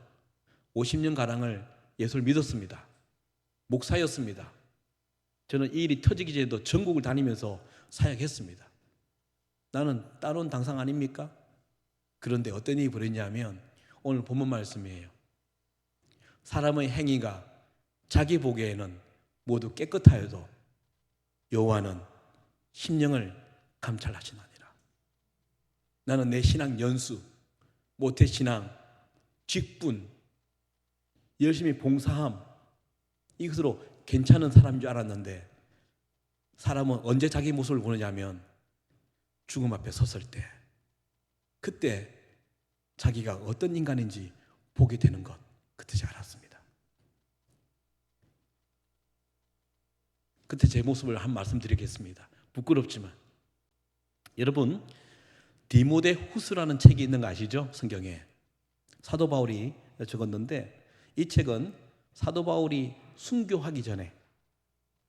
50년가량을 예수를 믿었습니다. 목사였습니다. 저는 이 일이 터지기 전에도 전국을 다니면서 사역했습니다. 나는 따놓은 당상 아닙니까? 그런데 어떤 일이 벌어졌냐면 오늘 본문 말씀이에요. 사람의 행위가 자기 보기에는 모두 깨끗하여도 여호와는 심령을 감찰하시나니라. 나는 내 신앙 연수, 모태신앙, 직분, 열심히 봉사함 이것으로 괜찮은 사람인 줄 알았는데 사람은 언제 자기 모습을 보느냐면 죽음 앞에 섰을 때 그때 자기가 어떤 인간인지 보게 되는 것 그때 제가 알았습니다. 그때 제 모습을 한 말씀 드리겠습니다. 부끄럽지만 여러분 디모데후서라는 책이 있는 거 아시죠? 성경에 사도 바울이 적었는데 이 책은 사도 바울이 순교하기 전에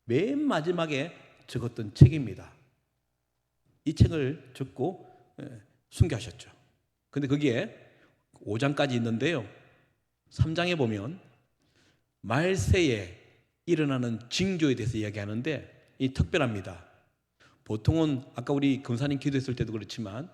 맨 마지막에 적었던 책입니다. 이 책을 적고 순교하셨죠. 근데 거기에 5장까지 있는데요. 3장에 보면 말세에 일어나는 징조에 대해서 이야기하는데 이 특별합니다. 보통은 아까 우리 금사님 기도했을 때도 그렇지만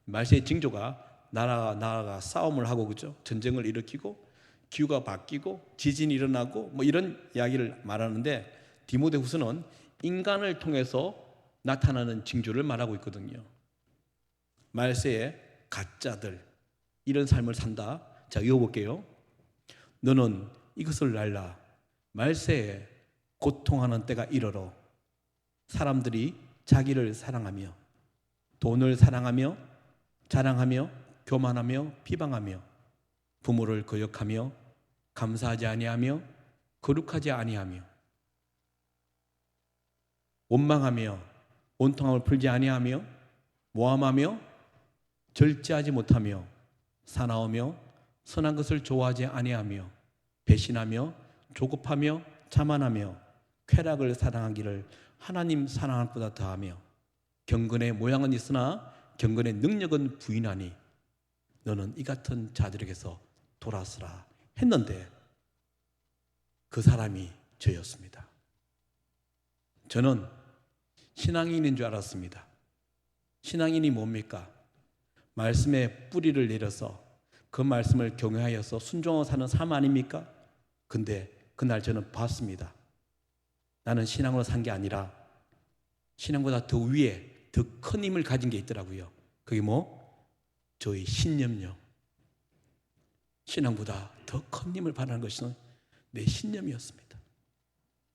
말세의 징조가 나라가 싸움을 하고 그죠? 전쟁을 일으키고 기후가 바뀌고 지진이 일어나고 뭐 이런 이야기를 말하는데 디모데후서는 인간을 통해서 나타나는 징조를 말하고 있거든요. 말세에 가짜들 이런 삶을 산다. 자, 읽어볼게요. 너는 이것을 알라. 말세에 고통하는 때가 이르러 사람들이 자기를 사랑하며 돈을 사랑하며 자랑하며 교만하며 비방하며 부모를 거역하며 감사하지 아니하며 거룩하지 아니하며 원망하며 온통함을 풀지 아니하며 모함하며 절제하지 못하며 사나우며 선한 것을 좋아하지 아니하며 배신하며 조급하며 자만하며 쾌락을 사랑하기를 하나님 사랑할 보다 더하며 경건의 모양은 있으나 경건의 능력은 부인하니 너는 이 같은 자들에게서 돌아서라 했는데 그 사람이 저였습니다. 저는 신앙인인 줄 알았습니다. 신앙인이 뭡니까? 말씀에 뿌리를 내려서 그 말씀을 경외하여서 순종하고 사는 삶 아닙니까? 근데 그날 저는 봤습니다. 나는 신앙으로 산 게 아니라 신앙보다 더 위에 더 큰 힘을 가진 게 있더라고요. 그게 뭐? 저의 신념요. 신앙보다 더 큰 힘을 발휘하는 것은 내 신념이었습니다.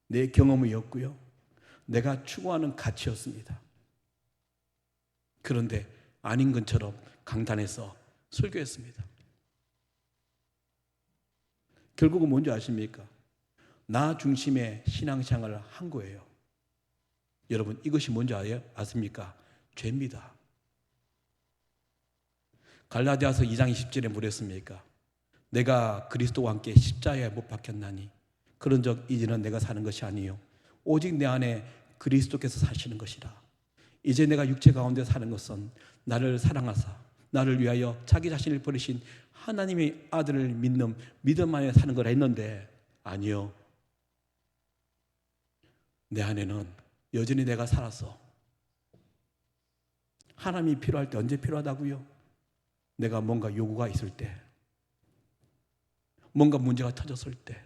내 경험이었고요. 내가 추구하는 가치였습니다. 그런데 아닌 것처럼 강단에서 설교했습니다. 결국은 뭔지 아십니까? 나 중심의 신앙생활을 한 거예요. 여러분 이것이 뭔지 아십니까? 죄입니다. 갈라디아서 2장 20절에 뭐랬습니까? 내가 그리스도와 함께 십자가에 못 박혔나니 그런 적 이제는 내가 사는 것이 아니요 오직 내 안에 그리스도께서 사시는 것이라. 이제 내가 육체 가운데 사는 것은 나를 사랑하사 나를 위하여 자기 자신을 버리신 하나님의 아들을 믿는 믿음 안에 사는 거라 했는데 아니요. 내 안에는 여전히 내가 살아서 하나님이 필요할 때 언제 필요하다고요? 내가 뭔가 요구가 있을 때, 뭔가 문제가 터졌을 때,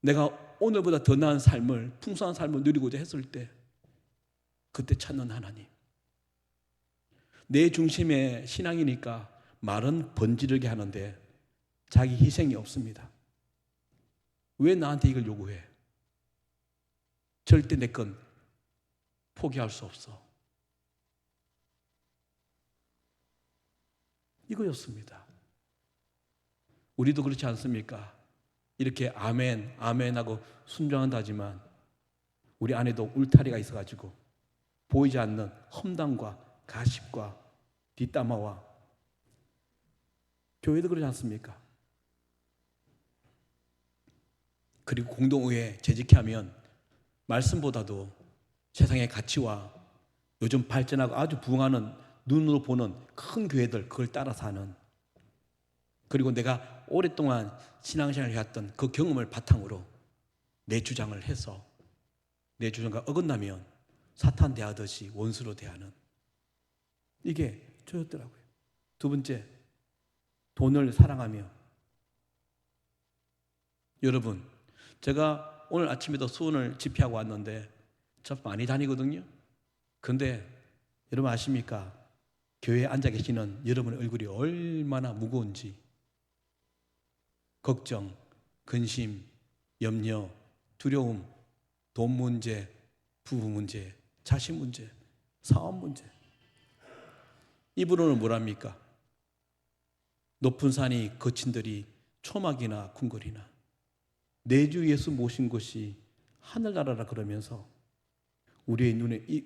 내가 오늘보다 더 나은 삶을, 풍성한 삶을 누리고자 했을 때, 그때 찾는 하나님. 내 중심의 신앙이니까 말은 번지르게 하는데 자기 희생이 없습니다. 왜 나한테 이걸 요구해? 절대 내 건 포기할 수 없어. 이거였습니다. 우리도 그렇지 않습니까? 이렇게 아멘, 아멘 하고 순종한다 하지만 우리 안에도 울타리가 있어가지고 보이지 않는 험담과 가십과 뒷담화와, 교회도 그러지 않습니까? 그리고 공동의회 재직해 하면 말씀보다도 세상의 가치와 요즘 발전하고 아주 부흥하는 눈으로 보는 큰 교회들, 그걸 따라 사는, 그리고 내가 오랫동안 신앙생활을 해왔던 그 경험을 바탕으로 내 주장을 해서 내 주장과 어긋나면 사탄 대하듯이 원수로 대하는, 이게 저였더라고요. 두 번째, 돈을 사랑하며. 여러분, 제가 오늘 아침에도 수원을 집회하고 왔는데 참 많이 다니거든요. 근데 여러분 아십니까? 교회에 앉아 계시는 여러분의 얼굴이 얼마나 무거운지. 걱정, 근심, 염려, 두려움, 돈 문제, 부부 문제, 자식 문제, 사업 문제. 이분은 뭐랍니까? 높은 산이 거친들이 초막이나 궁궐이나 내 주 예수 모신 곳이 하늘나라라 그러면서 우리의 눈에, 이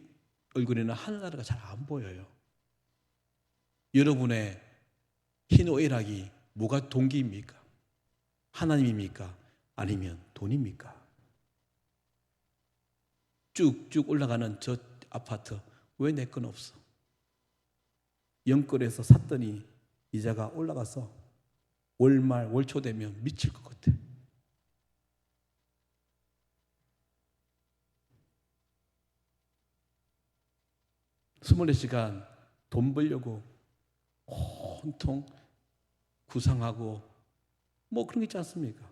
얼굴에는 하늘나라가 잘 안 보여요. 여러분의 희노애락이 뭐가 동기입니까? 하나님입니까? 아니면 돈입니까? 쭉쭉 올라가는 저 아파트 왜 내 건 없어? 영끌에서 샀더니 이자가 올라가서 월말 월초 되면 미칠 것 같아. 스물네 시간 돈 벌려고 온통 구상하고 뭐 그런 게 있지 않습니까?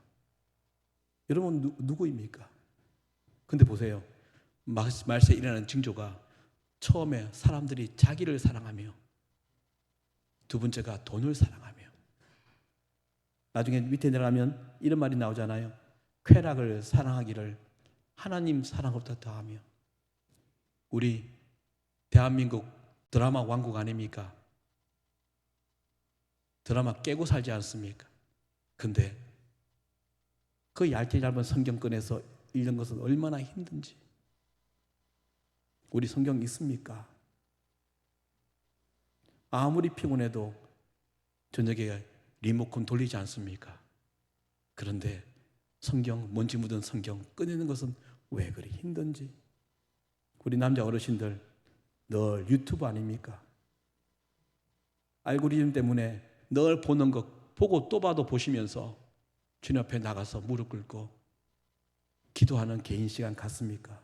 여러분 누구입니까? 근데 보세요. 말세에 일어나는 징조가 처음에 사람들이 자기를 사랑하며, 두 번째가 돈을 사랑하며, 나중에 밑에 내려가면 이런 말이 나오잖아요. 쾌락을 사랑하기를 하나님 사랑으로부터 더하며. 우리 대한민국 드라마 왕국 아닙니까? 드라마 깨고 살지 않습니까? 근데 그 얇게 짧은 성경 꺼내서 읽는 것은 얼마나 힘든지. 우리 성경 있습니까? 아무리 피곤해도 저녁에 리모컨 돌리지 않습니까? 그런데 성경, 먼지 묻은 성경 꺼내는 것은 왜 그리 힘든지. 우리 남자 어르신들 늘 유튜브 아닙니까? 알고리즘 때문에 늘 보는 것 보고 또 봐도 보시면서 주님 앞에 나가서 무릎 꿇고 기도하는 개인 시간 갖습니까?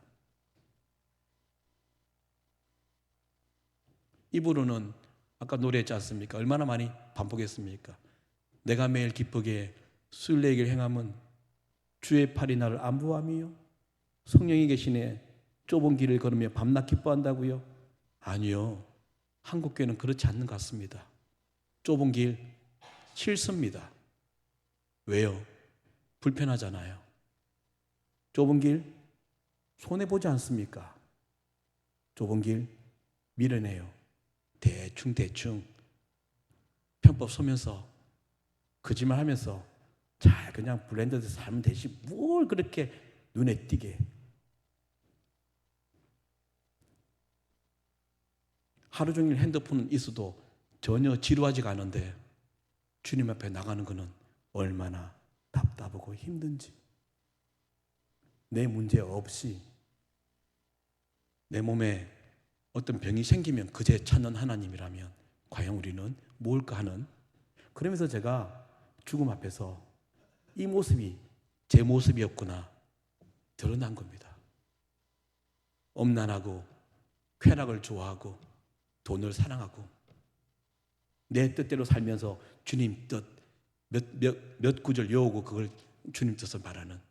입으로는 아까 노래했지 않습니까? 얼마나 많이 반복했습니까? 내가 매일 기쁘게 순례길 행함은 주의 팔이 나를 안부함이요. 성령이 계시네. 좁은 길을 걸으며 밤낮 기뻐한다고요? 아니요. 한국 교회는 그렇지 않는 것 같습니다. 좁은 길 싫습니다. 왜요? 불편하잖아요. 좁은 길 손해보지 않습니까? 좁은 길 밀어내요. 대충 편법 서면서 거짓말하면서 잘 그냥 블렌더에서 살면 되지 뭘 그렇게 눈에 띄게. 하루 종일 핸드폰은 있어도 전혀 지루하지가 않은데 주님 앞에 나가는 것은 얼마나 답답하고 힘든지. 내 문제 없이 내 몸에 어떤 병이 생기면 그제 찾는 하나님이라면 과연 우리는 뭘까 하는, 그러면서 제가 죽음 앞에서 이 모습이 제 모습이었구나 드러난 겁니다. 엄난하고 쾌락을 좋아하고 돈을 사랑하고 내 뜻대로 살면서 주님 뜻 몇 구절 외우고 그걸 주님 뜻을 말하는,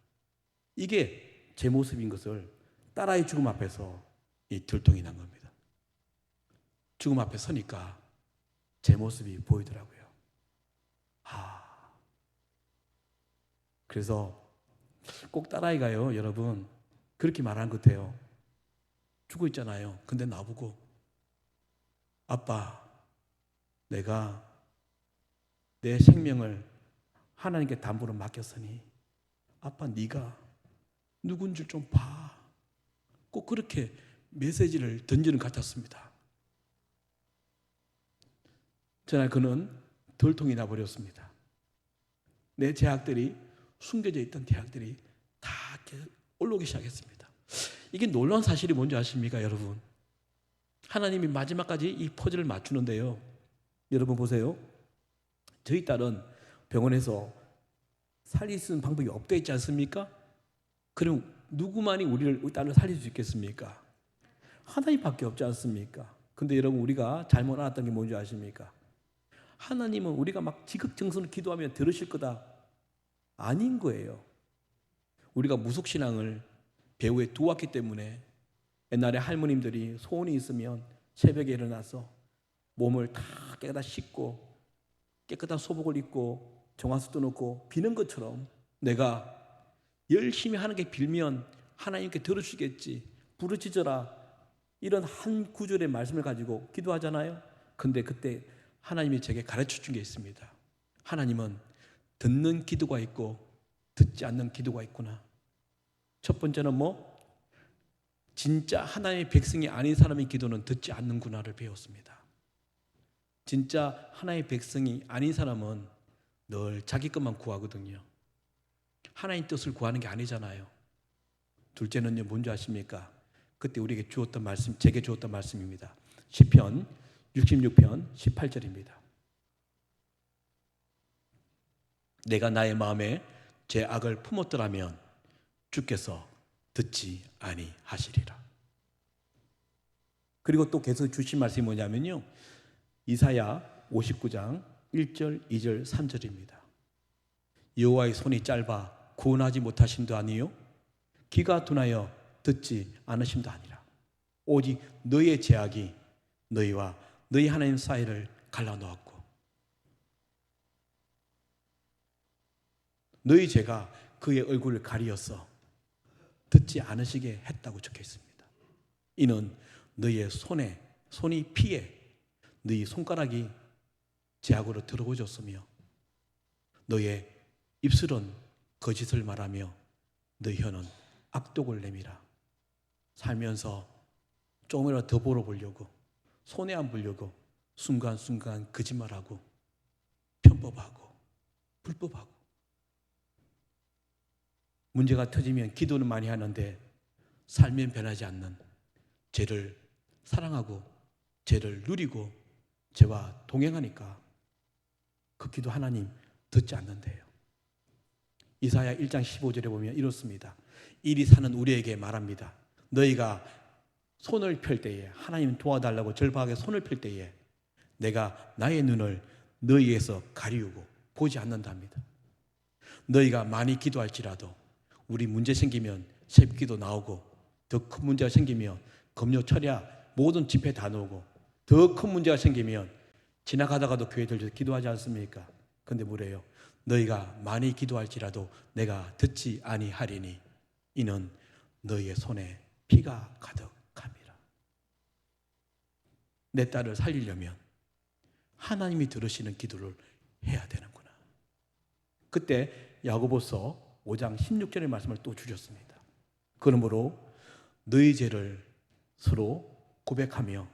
이게 제 모습인 것을 딸아이 죽음 앞에서 이 들통이 난 겁니다. 죽음 앞에 서니까 제 모습이 보이더라고요. 그래서 꼭 딸아이가요, 여러분, 그렇게 말하는 것 같아요. 죽어 있잖아요. 근데 나보고, 아빠, 내가 내 생명을 하나님께 담보로 맡겼으니 아빠 네가 누군 줄 좀 봐. 꼭 그렇게 메시지를 던지는 것 같았습니다. 전날 그는 덜통이 나버렸습니다. 내 제약들이, 숨겨져 있던 대학들이 다 올라오기 시작했습니다. 이게 놀라운 사실이 뭔지 아십니까, 여러분? 하나님이 마지막까지 이 퍼즐을 맞추는데요. 여러분 보세요. 저희 딸은 병원에서 살릴 수 있는 방법이 없다 있지 않습니까? 그럼 누구만이 우리 딸을 살릴 수 있겠습니까? 하나님밖에 없지 않습니까? 근데 여러분, 우리가 잘못 알았던 게 뭔지 아십니까? 하나님은 우리가 막 지극정성으로 기도하면 들으실 거다, 아닌 거예요. 우리가 무속신앙을 배후에 두었기 때문에 옛날에 할머님들이 소원이 있으면 새벽에 일어나서 몸을 다 깨끗이 씻고 깨끗한 소복을 입고 정화수도 넣고 비는 것처럼 내가 열심히 하나님께 빌면 하나님께 들어주시겠지, 부르짖어라, 이런 한 구절의 말씀을 가지고 기도하잖아요. 근데 그때 하나님이 제게 가르쳐 준 게 있습니다. 하나님은 듣는 기도가 있고 듣지 않는 기도가 있구나. 첫 번째는 진짜 하나님의 백성이 아닌 사람의 기도는 듣지 않는구나를 배웠습니다. 진짜 하나님의 백성이 아닌 사람은 늘 자기 것만 구하거든요. 하나님 뜻을 구하는 게 아니잖아요. 둘째는요, 뭔지 아십니까? 그때 우리에게 주었던 말씀, 제게 주었던 말씀입니다. 시편 66편 18절입니다. 내가 나의 마음에 제 악을 품었더라면 주께서 듣지 아니하시리라. 그리고 또 계속 주신 말씀이 뭐냐면요, 이사야 59장 1절, 2절, 3절입니다. 여호와의 손이 짧아 구원하지 못하심도 아니요 귀가 둔하여 듣지 않으심도 아니라 오직 너의 죄악이 너희와 너희 하나님 사이를 갈라놓았고 너희 죄가 그의 얼굴을 가리어서 듣지 않으시게 했다고 적혀 있습니다. 이는 너희의 손이 피해 너희 손가락이 죄악으로 들어오졌으며 너의 입술은 거짓을 말하며 너희 혀는 악독을 내밀어 살면서 조금이라도 더 벌어보려고 손해 안 보려고 순간순간 거짓말하고 편법하고 불법하고 문제가 터지면 기도는 많이 하는데 살면 변하지 않는 죄를 사랑하고 죄를 누리고 죄와 동행하니까 그 기도 하나님 듣지 않는데요. 이사야 1장 15절에 보면 이렇습니다. 이리 사는 우리에게 말합니다. 너희가 손을 펼 때에 하나님 도와달라고 절박하게 손을 펼 때에 내가 나의 눈을 너희에서 가리우고 보지 않는답니다. 너희가 많이 기도할지라도 우리 문제 생기면 새기도 나오고 더 큰 문제가 생기면 금요 철야 모든 집회 다 나오고 더 큰 문제가 생기면 지나가다가도 교회 들려서 기도하지 않습니까? 근데 뭐래요? 너희가 많이 기도할지라도 내가 듣지 아니하리니 이는 너희의 손에 피가 가득함이라. 내 딸을 살리려면 하나님이 들으시는 기도를 해야 되는구나. 그때 야고보서 5장 16절의 말씀을 또 주셨습니다. 그러므로 너희 죄를 서로 고백하며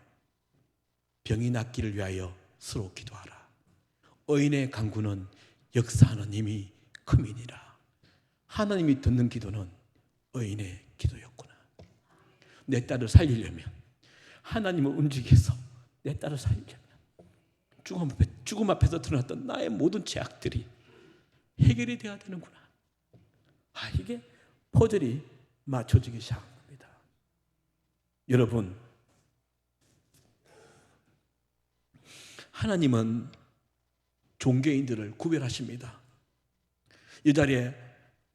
병이 낫기를 위하여 서로 기도하라. 의인의 간구는 역사하는 힘이 큼이니라. 하나님이 듣는 기도는 의인의 기도였구나. 내 딸을 살리려면 하나님을 움직여서 내 딸을 살리려면 죽음 앞에서 드러났던 나의 모든 죄악들이 해결이 되어야 되는구나. 이게 퍼즐이 맞춰지기 시작합니다. 여러분, 하나님은 종교인들을 구별하십니다. 이 자리에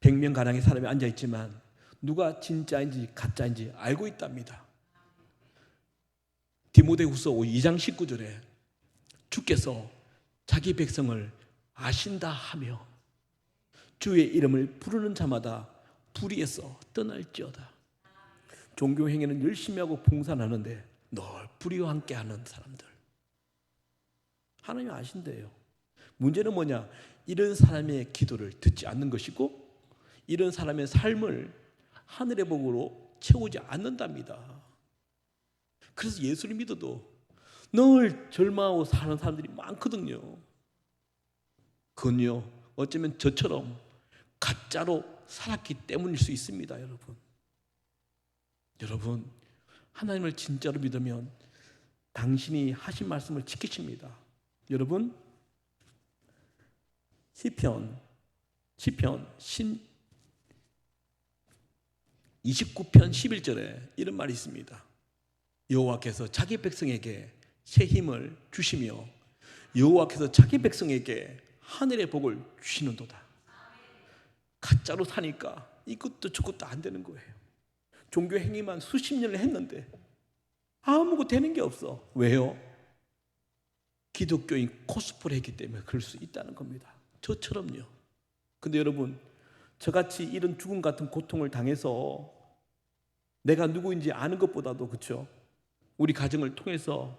100명 가량의 사람이 앉아있지만 누가 진짜인지 가짜인지 알고 있답니다. 디모데후서 2장 19절에 주께서 자기 백성을 아신다 하며 주의 이름을 부르는 자마다 불의에서 떠날지어다. 종교 행위는 열심히 하고 봉사하는데 늘 불의와 함께하는 사람들, 하나님이 아신대요. 문제는 뭐냐? 이런 사람의 기도를 듣지 않는 것이고 이런 사람의 삶을 하늘의 복으로 채우지 않는답니다. 그래서 예수를 믿어도 늘 절망하고 사는 사람들이 많거든요. 그건요, 어쩌면 저처럼 가짜로 살았기 때문일 수 있습니다. 여러분, 하나님을 진짜로 믿으면 당신이 하신 말씀을 지키십니다. 여러분, 시편 29편 11절에 이런 말이 있습니다. 여호와께서 자기 백성에게 새 힘을 주시며 여호와께서 자기 백성에게 하늘의 복을 주시는도다. 가짜로 사니까 이것도 저것도 안 되는 거예요. 종교 행위만 수십 년을 했는데 아무것도 되는 게 없어. 왜요? 기독교인 코스프레 했기 때문에 그럴 수 있다는 겁니다. 저처럼요. 근데 여러분, 저같이 이런 죽음 같은 고통을 당해서 내가 누구인지 아는 것보다도, 그렇죠? 우리 가정을 통해서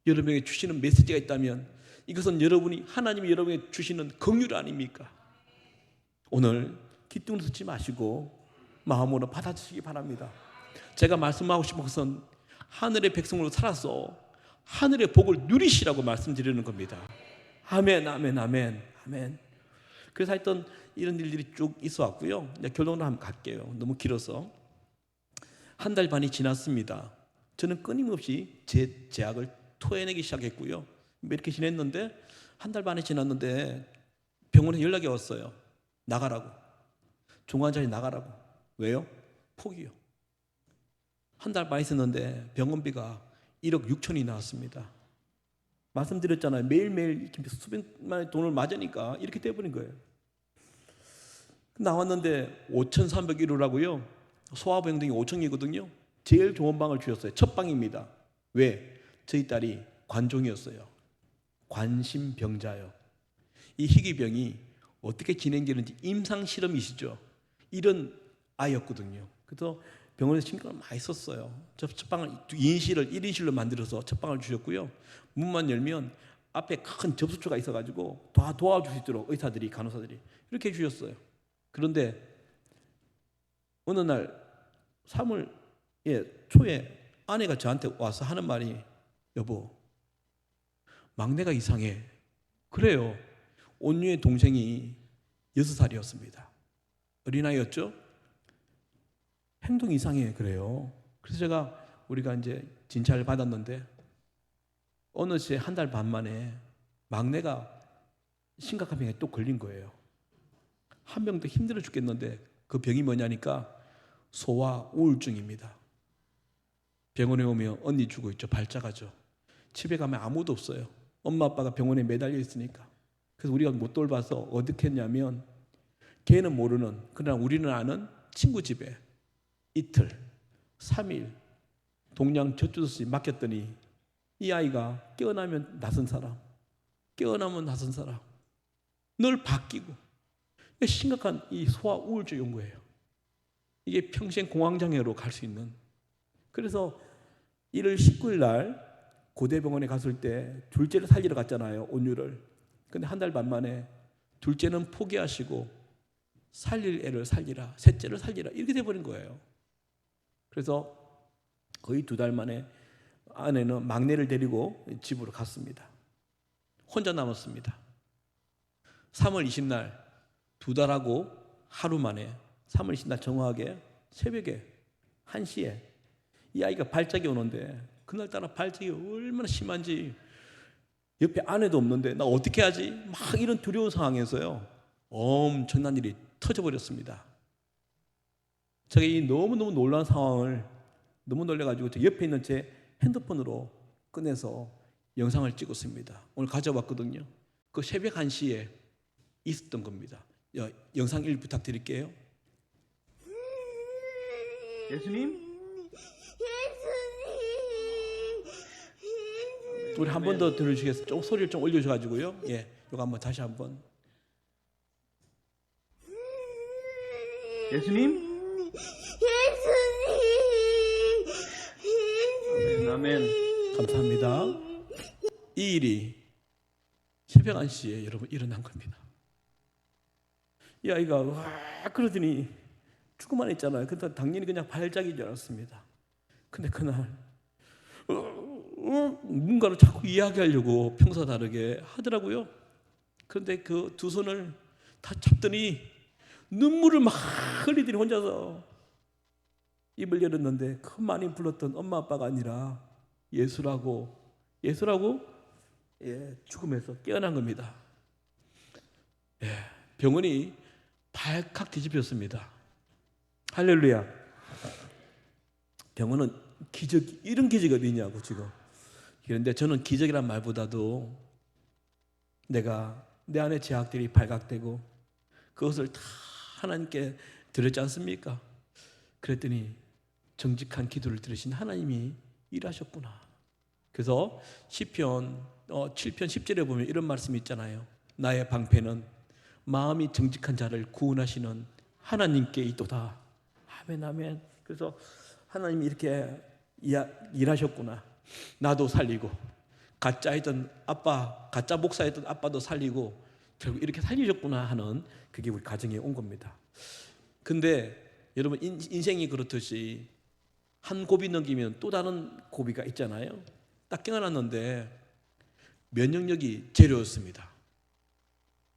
여러분에게 주시는 메시지가 있다면 이것은 하나님이 여러분에게 주시는 긍휼 아닙니까? 오늘 기뚱 듣지 마시고 마음으로 받아주시기 바랍니다. 제가 말씀하고 싶은 것은 하늘의 백성으로 살아서 하늘의 복을 누리시라고 말씀드리는 겁니다. 아멘, 아멘, 아멘, 아멘. 그래서 하여튼 이런 일들이 쭉 있어 왔고요. 이제 결론으로 한번 갈게요. 너무 길어서. 한 달 반이 지났습니다. 저는 끊임없이 제 제약을 토해내기 시작했고요. 이렇게 지냈는데 한 달 반이 지났는데 병원에 연락이 왔어요. 나가라고. 중환자실 나가라고. 왜요? 포기요. 한 달 반 있었는데 병원비가 1억 6천이 나왔습니다. 말씀드렸잖아요. 매일매일 수백만의 돈을 맞으니까 이렇게 돼버린 거예요. 나왔는데 5,301호라고요. 소아병동이 5층이거든요. 제일 좋은 방을 주셨어요. 첫 방입니다. 왜? 저희 딸이 관종이었어요. 관심병자요. 이 희귀병이 어떻게 진행되는지 임상실험이시죠. 이런 아이였거든요. 그래서 병원에서 신경을 많이 썼어요. 첫 방을 2인실을 1인실로 만들어서 첫 방을 주셨고요. 문만 열면 앞에 큰 접수처가 있어가지고 다 도와줄 수 있도록 의사들이, 간호사들이 이렇게 해주셨어요. 그런데 어느 날 3월 초에 아내가 저한테 와서 하는 말이, 여보, 막내가 이상해. 그래요. 온유의 동생이 6살이었습니다. 어린아이였죠? 행동이 이상해. 그래요. 그래서 우리가 이제 진찰을 받았는데 어느새 한 달 반 만에 막내가 심각한 병에 또 걸린 거예요. 한 병도 힘들어 죽겠는데 그 병이 뭐냐니까 소아 우울증입니다. 병원에 오면 언니 죽어 있죠. 발작하죠. 집에 가면 아무도 없어요. 엄마 아빠가 병원에 매달려 있으니까. 그래서 우리가 못 돌봐서 어떻게 했냐면 걔는 모르는, 그러나 우리는 아는 친구 집에 이틀, 3일 동양 젖주듯이 맡겼더니 이 아이가 깨어나면 낯선 사람, 깨어나면 낯선 사람, 늘 바뀌고, 심각한 이 소아 우울증 연구예요. 이게 평생 공황장애로 갈 수 있는. 그래서 1월 19일 날 고대병원에 갔을 때 둘째를 살리러 갔잖아요. 온유를. 근데 한 달 반 만에 둘째는 포기하시고 살릴 애를 살리라, 셋째를 살리라, 이렇게 돼버린 거예요. 그래서 거의 2달 만에 아내는 막내를 데리고 집으로 갔습니다. 혼자 남았습니다. 3월 20날 2달하고 하루 만에 3월 20날 정확하게 새벽에 1시에 이 아이가 발작이 오는데, 그날따라 발작이 얼마나 심한지 옆에 아내도 없는데 나 어떻게 하지? 막 이런 두려운 상황에서요 엄청난 일이 터져버렸습니다. 제가 이 너무너무 놀라운 상황을 너무 놀래가지고 제 옆에 있는 제 핸드폰으로 꺼내서 영상을 찍었습니다. 오늘 가져왔거든요. 그 새벽 1시에 있었던 겁니다. 영상 1 부탁드릴게요. 예수님? 우리 한 번 더 들으시겠어요? 좀 소리를 좀 올려주셔가지고요. 예, 이거 한번 다시 한번. 예수님? 아멘, 아멘. 감사합니다. 이 일이 새벽 1시에 여러분 일어난 겁니다. 이 아이가 와 그러더니 죽고만 했잖아요. 근데 당연히 그냥 발작인 줄 알았습니다. 근데 그날 뭔가를 자꾸 이야기하려고 평소와 다르게 하더라고요. 그런데 그 두 손을 다 잡더니 눈물을 막 흘리더니 혼자서 입을 열었는데 그 많이 불렀던 엄마 아빠가 아니라 예수라고 예, 죽음에서 깨어난 겁니다. 예, 병원이 발칵 뒤집혔습니다. 할렐루야. 병원은 이런 기적이 어디 있냐고 지금. 그런데 저는 기적이란 말보다도 내가 내 안에 제약들이 발각되고 그것을 다 하나님께 드렸지 않습니까? 그랬더니 정직한 기도를 들으신 하나님이 일하셨구나. 그래서 시편 7편 10절에 보면 이런 말씀이 있잖아요. 나의 방패는 마음이 정직한 자를 구원하시는 하나님께 있도다. 아멘 아멘. 그래서 하나님이 이렇게 일하셨구나. 나도 살리고 가짜했던 아빠, 가짜 목사였던 아빠도 살리고 결국 이렇게 살리셨구나 하는 그게 우리 가정에 온 겁니다. 근데 여러분 인생이 그렇듯이 한 고비 넘기면 또 다른 고비가 있잖아요. 딱 깨어났는데 면역력이 제로였습니다.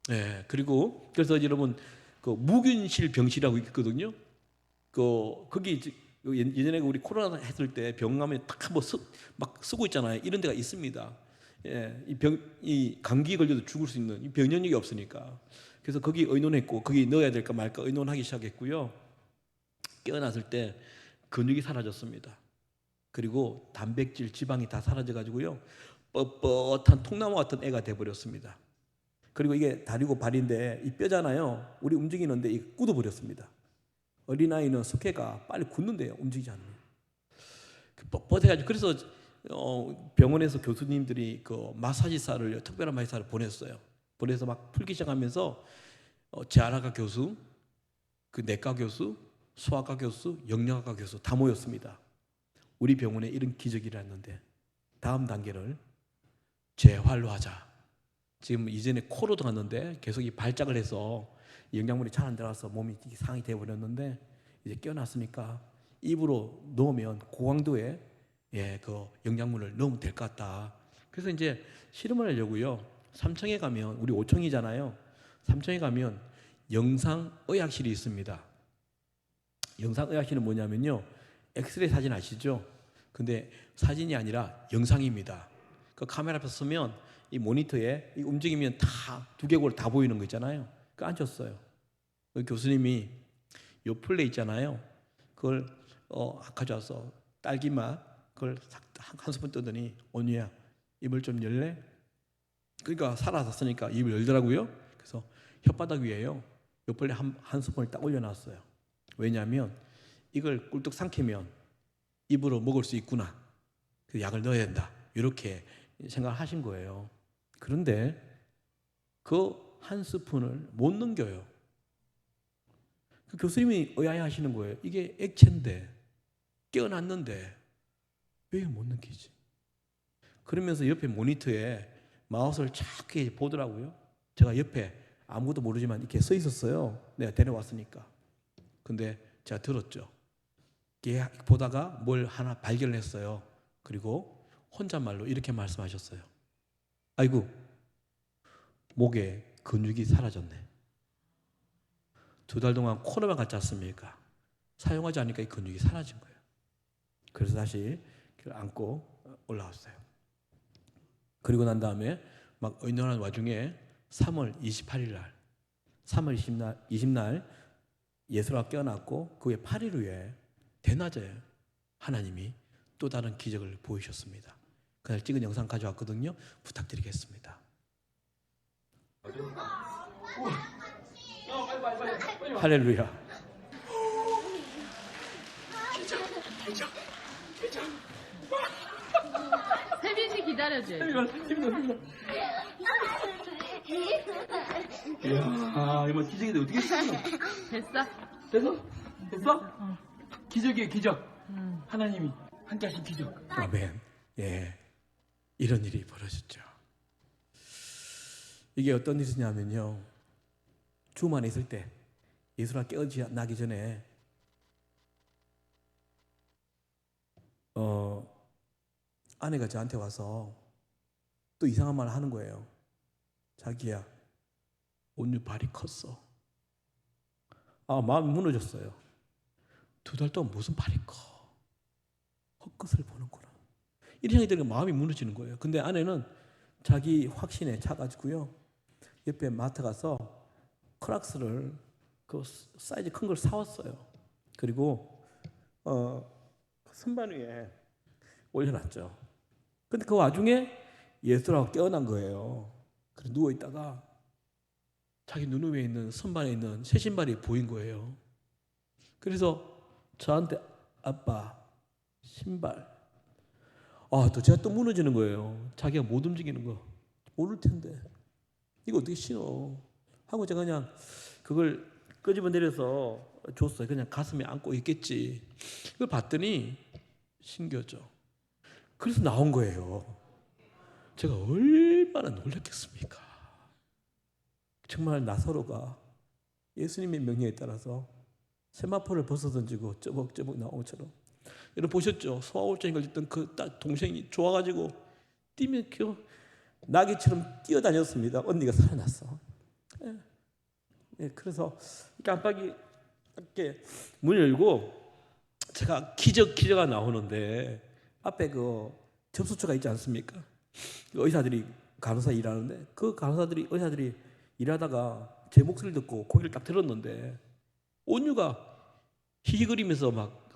네, 그리고 그래서 여러분 그 무균실 병실이라고 있거든요. 거기 예전에 우리 코로나 했을 때 병 가면 딱 막 쓰고 있잖아요. 이런 데가 있습니다. 예, 이 감기 걸려도 죽을 수 있는 이 면역력이 없으니까. 그래서 거기 의논했고 거기 넣어야 될까 말까 의논하기 시작했고요. 깨어났을 때 근육이 사라졌습니다. 그리고 단백질, 지방이 다 사라져가지고요. 뻣뻣한 통나무 같은 애가 돼버렸습니다. 그리고 이게 다리고 발인데 이 뼈잖아요. 우리 움직이는데 이 굳어버렸습니다. 어린아이는 석회가 빨리 굳는데요. 움직이지 않으면. 뻣뻣해가지고 그래서 병원에서 교수님들이 그 마사지사를 특별한 마사지사를 보냈어요. 보내서 막 풀기 시작하면서 재활학과 교수, 그 내과 교수, 소아과 교수, 영양학과 교수 다 모였습니다. 우리 병원에 이런 기적이 일어났는데 다음 단계를 재활로 하자. 지금 이전에 코로 들어갔는데 계속 이 발작을 해서 영양분이 잘 안 들어가서 몸이 상이 되어버렸는데 이제 깨어났으니까 입으로 넣으면 고강도의 그 영양분을 넣으면 될 것 같다. 그래서 이제 실험을 하려고요. 삼청에 가면 우리 5청이잖아요. 삼청에 가면 영상의학실이 있습니다. 영상의학실은 뭐냐면요. 엑스레이 사진 아시죠? 근데 사진이 아니라 영상입니다. 그 카메라 앞에 서면 이 모니터에 이 움직이면 다 두개골 다 보이는 거 있잖아요. 그 앉았어요. 그 교수님이 요 플레이 있잖아요. 그걸 가져와서 딸기맛 그걸 한 스푼 뜨더니 온유야 입을 좀 열래? 그러니까 살아났으니까 입을 열더라고요. 그래서 혓바닥 위에요. 요 플레이 한 스푼을 딱 올려놨어요. 왜냐하면 이걸 꿀떡 삼키면 입으로 먹을 수 있구나. 그 약을 넣어야 된다. 이렇게 생각하신 거예요. 그런데 그 한 스푼을 못 넘겨요. 그 교수님이 의아해하시는 거예요. 이게 액체인데 깨어났는데 왜 못 넘기지? 그러면서 옆에 모니터에 마우스를 착 보더라고요. 제가 옆에 아무것도 모르지만 이렇게 서 있었어요. 내가 데려왔으니까. 근데 제가 들었죠. 보다가 뭘 하나 발견했어요. 그리고 혼잣말로 이렇게 말씀하셨어요. 아이고, 목에 근육이 사라졌네. 2달 동안 코로나 갔지 않습니까? 사용하지 않으니까 이 근육이 사라진 거예요. 그래서 다시 안고 올라왔어요. 그리고 난 다음에 막 의논하는 와중에 3월 28일 날, 3월 20날 예수가 깨어났고 그 후에 8일 후에 대낮에 하나님이 또 다른 기적을 보이셨습니다. 그날 찍은 영상 가져왔거든요. 부탁드리겠습니다. 할렐루야. 세빈이 기다려줘. 이야, 이거 기적인데 어떻게 했어? 됐어. 됐어? 됐어? 기적이에요, 기적. 하나님이 함께 하신 기적. 아멘. 예, 이런 일이 벌어졌죠. 이게 어떤 일이냐면요, 주만 있을 때 예수가 깨어나기 전에 아내가 저한테 와서 또 이상한 말을 하는 거예요. 자기야, 온유 발이 컸어. 아, 마음이 무너졌어요. 2달 동안 무슨 발이 커? 헛것을 보는구나. 이런 생각이 들으니까 마음이 무너지는 거예요. 근데 아내는 자기 확신에 차가지고요, 옆에 마트 가서 크락스를 그 사이즈 큰 걸 사왔어요. 그리고 선반 위에 올려놨죠. 근데 그 와중에 예수라고 깨어난 거예요. 그래서 누워 있다가 자기 눈 위에 있는 선반에 있는 새 신발이 보인 거예요. 그래서 저한테 아빠 신발. 또 제가 또 무너지는 거예요. 자기가 못 움직이는 거 모를 텐데 이거 어떻게 신어 하고 제가 그냥 그걸 끄집어 내려서 줬어요. 그냥 가슴에 안고 있겠지. 그걸 봤더니 신겨져. 그래서 나온 거예요. 제가 얼마나 놀랐겠습니까? 정말 나사로가 예수님의 명령에 따라서 세마포를 벗어던지고 쩌벅쩌벅 나온 것처럼. 여러분 보셨죠? 소아울증이 걸렸던 그 동생이 좋아가지고 뛰면 나귀처럼 뛰어다녔습니다. 언니가 살아났어. 그래서 깜빡이 이렇게 문을 열고 제가 기저가 나오는데 앞에 그 접수처가 있지 않습니까? 의사들이 간호사 일하는데 그 의사들이 일하다가 제 목소리를 듣고 고개를 딱 들었는데 온유가 히히거리면서 막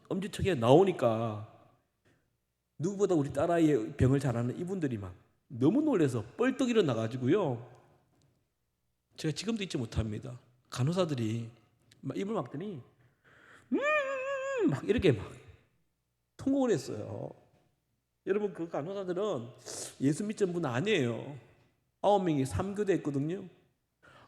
엄지척에 나오니까 누구보다 우리 딸아이의 병을 잘 아는 이분들이 막 너무 놀라서 뻘떡 일어나가지고요. 제가 지금도 잊지 못합니다. 간호사들이 막 입을 막더니 막 이렇게 막 통곡을 했어요. 여러분 그 간호사들은 예수 믿는 분 아니에요. 9명이 3교대 했거든요.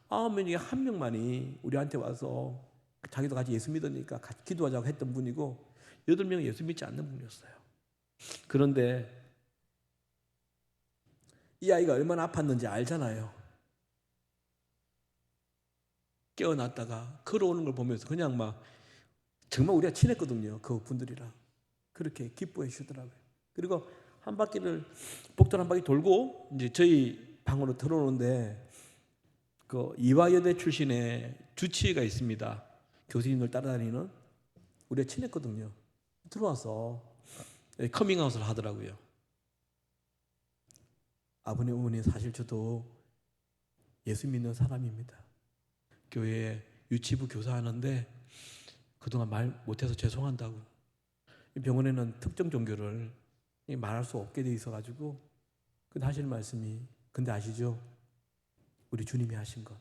9명 중에 1명만이 우리한테 와서 자기도 같이 예수 믿으니까 같이 기도하자고 했던 분이고 8명은 예수 믿지 않는 분이었어요. 그런데 이 아이가 얼마나 아팠는지 알잖아요. 깨어났다가 걸어오는 걸 보면서 그냥 막 정말 우리가 친했거든요. 그 분들이랑. 그렇게 기뻐해 주더라고요. 그리고 한 바퀴를 복도를 한 바퀴 돌고 이제 저희 방으로 들어오는데 그 이화여대 출신의 주치의가 있습니다. 교수님들 따라다니는. 우리가 친했거든요. 들어와서 커밍아웃을 하더라고요. 아버님 어머니 사실 저도 예수 믿는 사람입니다. 교회에 유치부 교사하는데 그동안 말 못해서 죄송한다고. 병원에는 특정 종교를 말할 수 없게 돼 있어가지고 근데 하시는 말씀이 근데 아시죠? 우리 주님이 하신 것.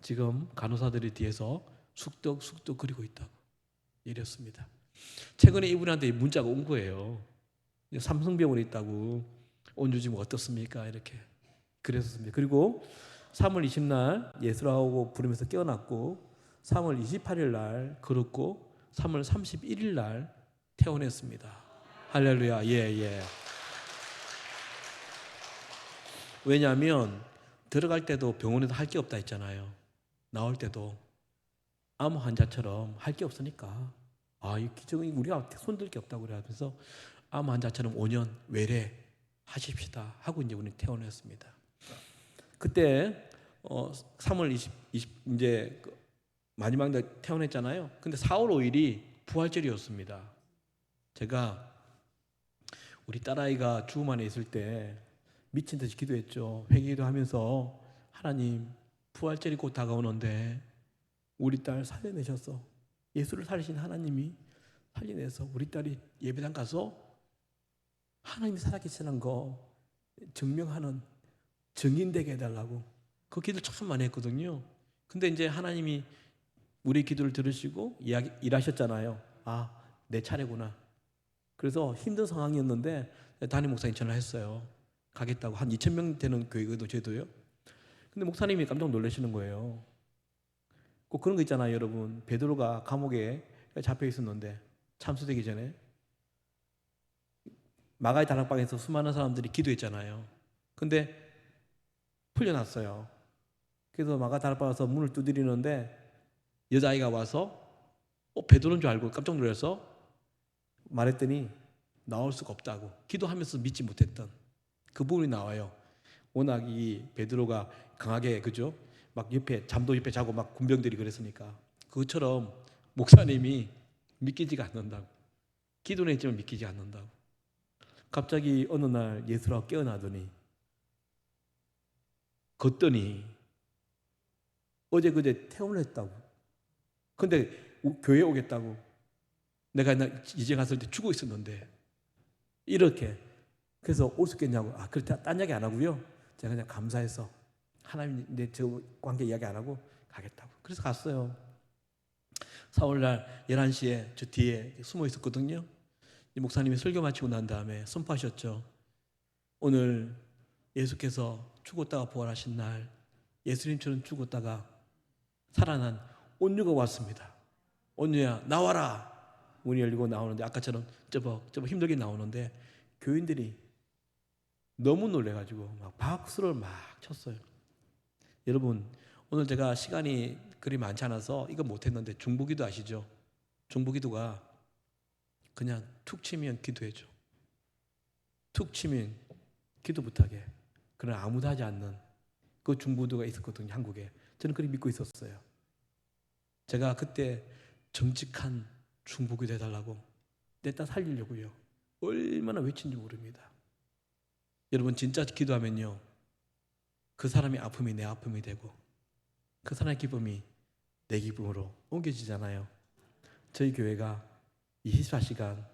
지금 간호사들이 뒤에서 쑥덕쑥덕 그리고 있다고 이랬습니다. 최근에 이분한테 문자가 온 거예요. 삼성병원에 있다고. 온유 지금 어떻습니까? 이렇게 그랬었습니다. 그리고 3월 20날 예수라고 부르면서 깨어났고 3월 28일 날 걸었고 3월 31일 날 퇴원했습니다. 할렐루야. 예. 왜냐하면 들어갈 때도 병원에서 할 게 없다 했잖아요. 나올 때도 암 환자처럼 할 게 없으니까 이 기적은 우리가 손들 게 없다고 그러면서 암 환자처럼 5년 외래 하십시다 하고 이제 우리 퇴원했습니다. 그때 3월 20 이제 마지막 날 퇴원했잖아요. 근데 4월 5일이 부활절이었습니다. 제가 우리 딸아이가 죽음 안에 있을 때 미친 듯이 기도했죠. 회개기도 하면서 하나님 부활절이 곧 다가오는데 우리 딸 살려내셔서 예수를 살리신 하나님이 살려내서 우리 딸이 예배당 가서 하나님이 살아계시는 거 증명하는 증인 되게 해달라고 그 기도를 참 많이 했거든요. 근데 이제 하나님이 우리 기도를 들으시고 일하셨잖아요. 아, 내 차례구나. 그래서 힘든 상황이었는데 담임 목사님 전화했어요. 가겠다고. 한 2,000명 되는 교회거든요, 저도요. 근데 목사님이 깜짝 놀라시는 거예요. 꼭 그런 거 있잖아요, 여러분. 베드로가 감옥에 잡혀 있었는데 참수되기 전에 마가의 다락방에서 수많은 사람들이 기도했잖아요. 근데 풀려났어요. 그래서 마가 다락방에서 문을 두드리는데 여자아이가 와서 베드로인 줄 알고 깜짝 놀라서 말했더니 나올 수가 없다고. 기도하면서 믿지 못했던 그 부분이 나와요. 워낙 이 베드로가 강하게 그죠? 막 옆에 잠도 옆에 자고 막 군병들이 그랬으니까 그것처럼 목사님이 믿기지가 않는다고. 기도는 했지만 믿기지 않는다고. 갑자기 어느 날 예수라고 깨어나더니 걷더니 어제 그제 퇴원을 했다고. 근데 교회에 오겠다고. 내가 이제 갔을 때 죽어 있었는데 이렇게. 그래서 올 수 있겠냐고. 아, 그렇다. 딴 이야기 안 하고요. 제가 그냥 감사해서 하나님 내 저 관계 이야기 안 하고 가겠다고. 그래서 갔어요. 4월날 11시에 저 뒤에 숨어 있었거든요. 이 목사님이 설교 마치고 난 다음에 선포하셨죠. 오늘 예수께서 죽었다가 부활하신 날 예수님처럼 죽었다가 살아난 온유가 왔습니다. 온유야 나와라. 문이 열리고 나오는데 아까처럼 저벅 힘들게 나오는데 교인들이 너무 놀래가지고 막 박수를 막 쳤어요. 여러분 오늘 제가 시간이 그리 많지 않아서 이거 못했는데 중보기도 아시죠? 중보기도가 그냥 툭 치면 기도해줘. 툭 치면 기도 부탁해. 그러나 아무도 하지 않는 그 중보기도가 있었거든요. 한국에. 저는 그렇게 믿고 있었어요. 제가 그때 정직한 중보기도 해달라고 내 딸 살리려고요. 얼마나 외친지 모릅니다. 여러분 진짜 기도하면요 그 사람의 아픔이 내 아픔이 되고 그 사람의 기쁨이 내 기쁨으로 옮겨지잖아요. 저희 교회가 24시간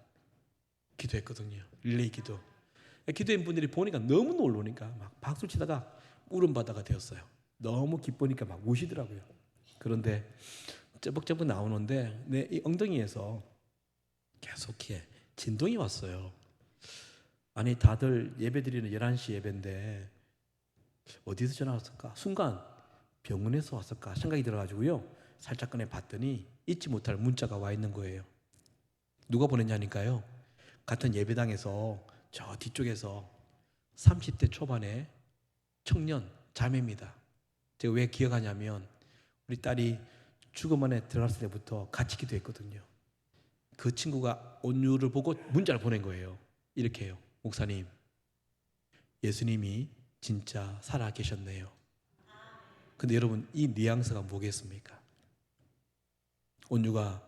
기도했거든요. 릴레이 기도. 기도한 분들이 보니까 너무 놀라니까 막 박수 치다가 울음바다가 되었어요. 너무 기쁘니까 막 우시더라고요. 그런데 쩌벅쩌벅 나오는데 내 이 엉덩이에서 계속해 진동이 왔어요. 아니 다들 예배 드리는 11시 예배인데 어디서 전화 왔을까? 순간 병원에서 왔을까 생각이 들어가지고요. 살짝 꺼내 봤더니 잊지 못할 문자가 와 있는 거예요. 누가 보냈냐니까요. 같은 예배당에서 저 뒤쪽에서 30대 초반의 청년 자매입니다. 제가 왜 기억하냐면 우리 딸이 죽음 안에 들어갔을 때부터 같이 기도했거든요. 그 친구가 온유를 보고 문자를 보낸 거예요. 이렇게 해요. 목사님, 예수님이 진짜 살아 계셨네요. 근데 여러분 이 뉘앙스가 뭐겠습니까? 온유가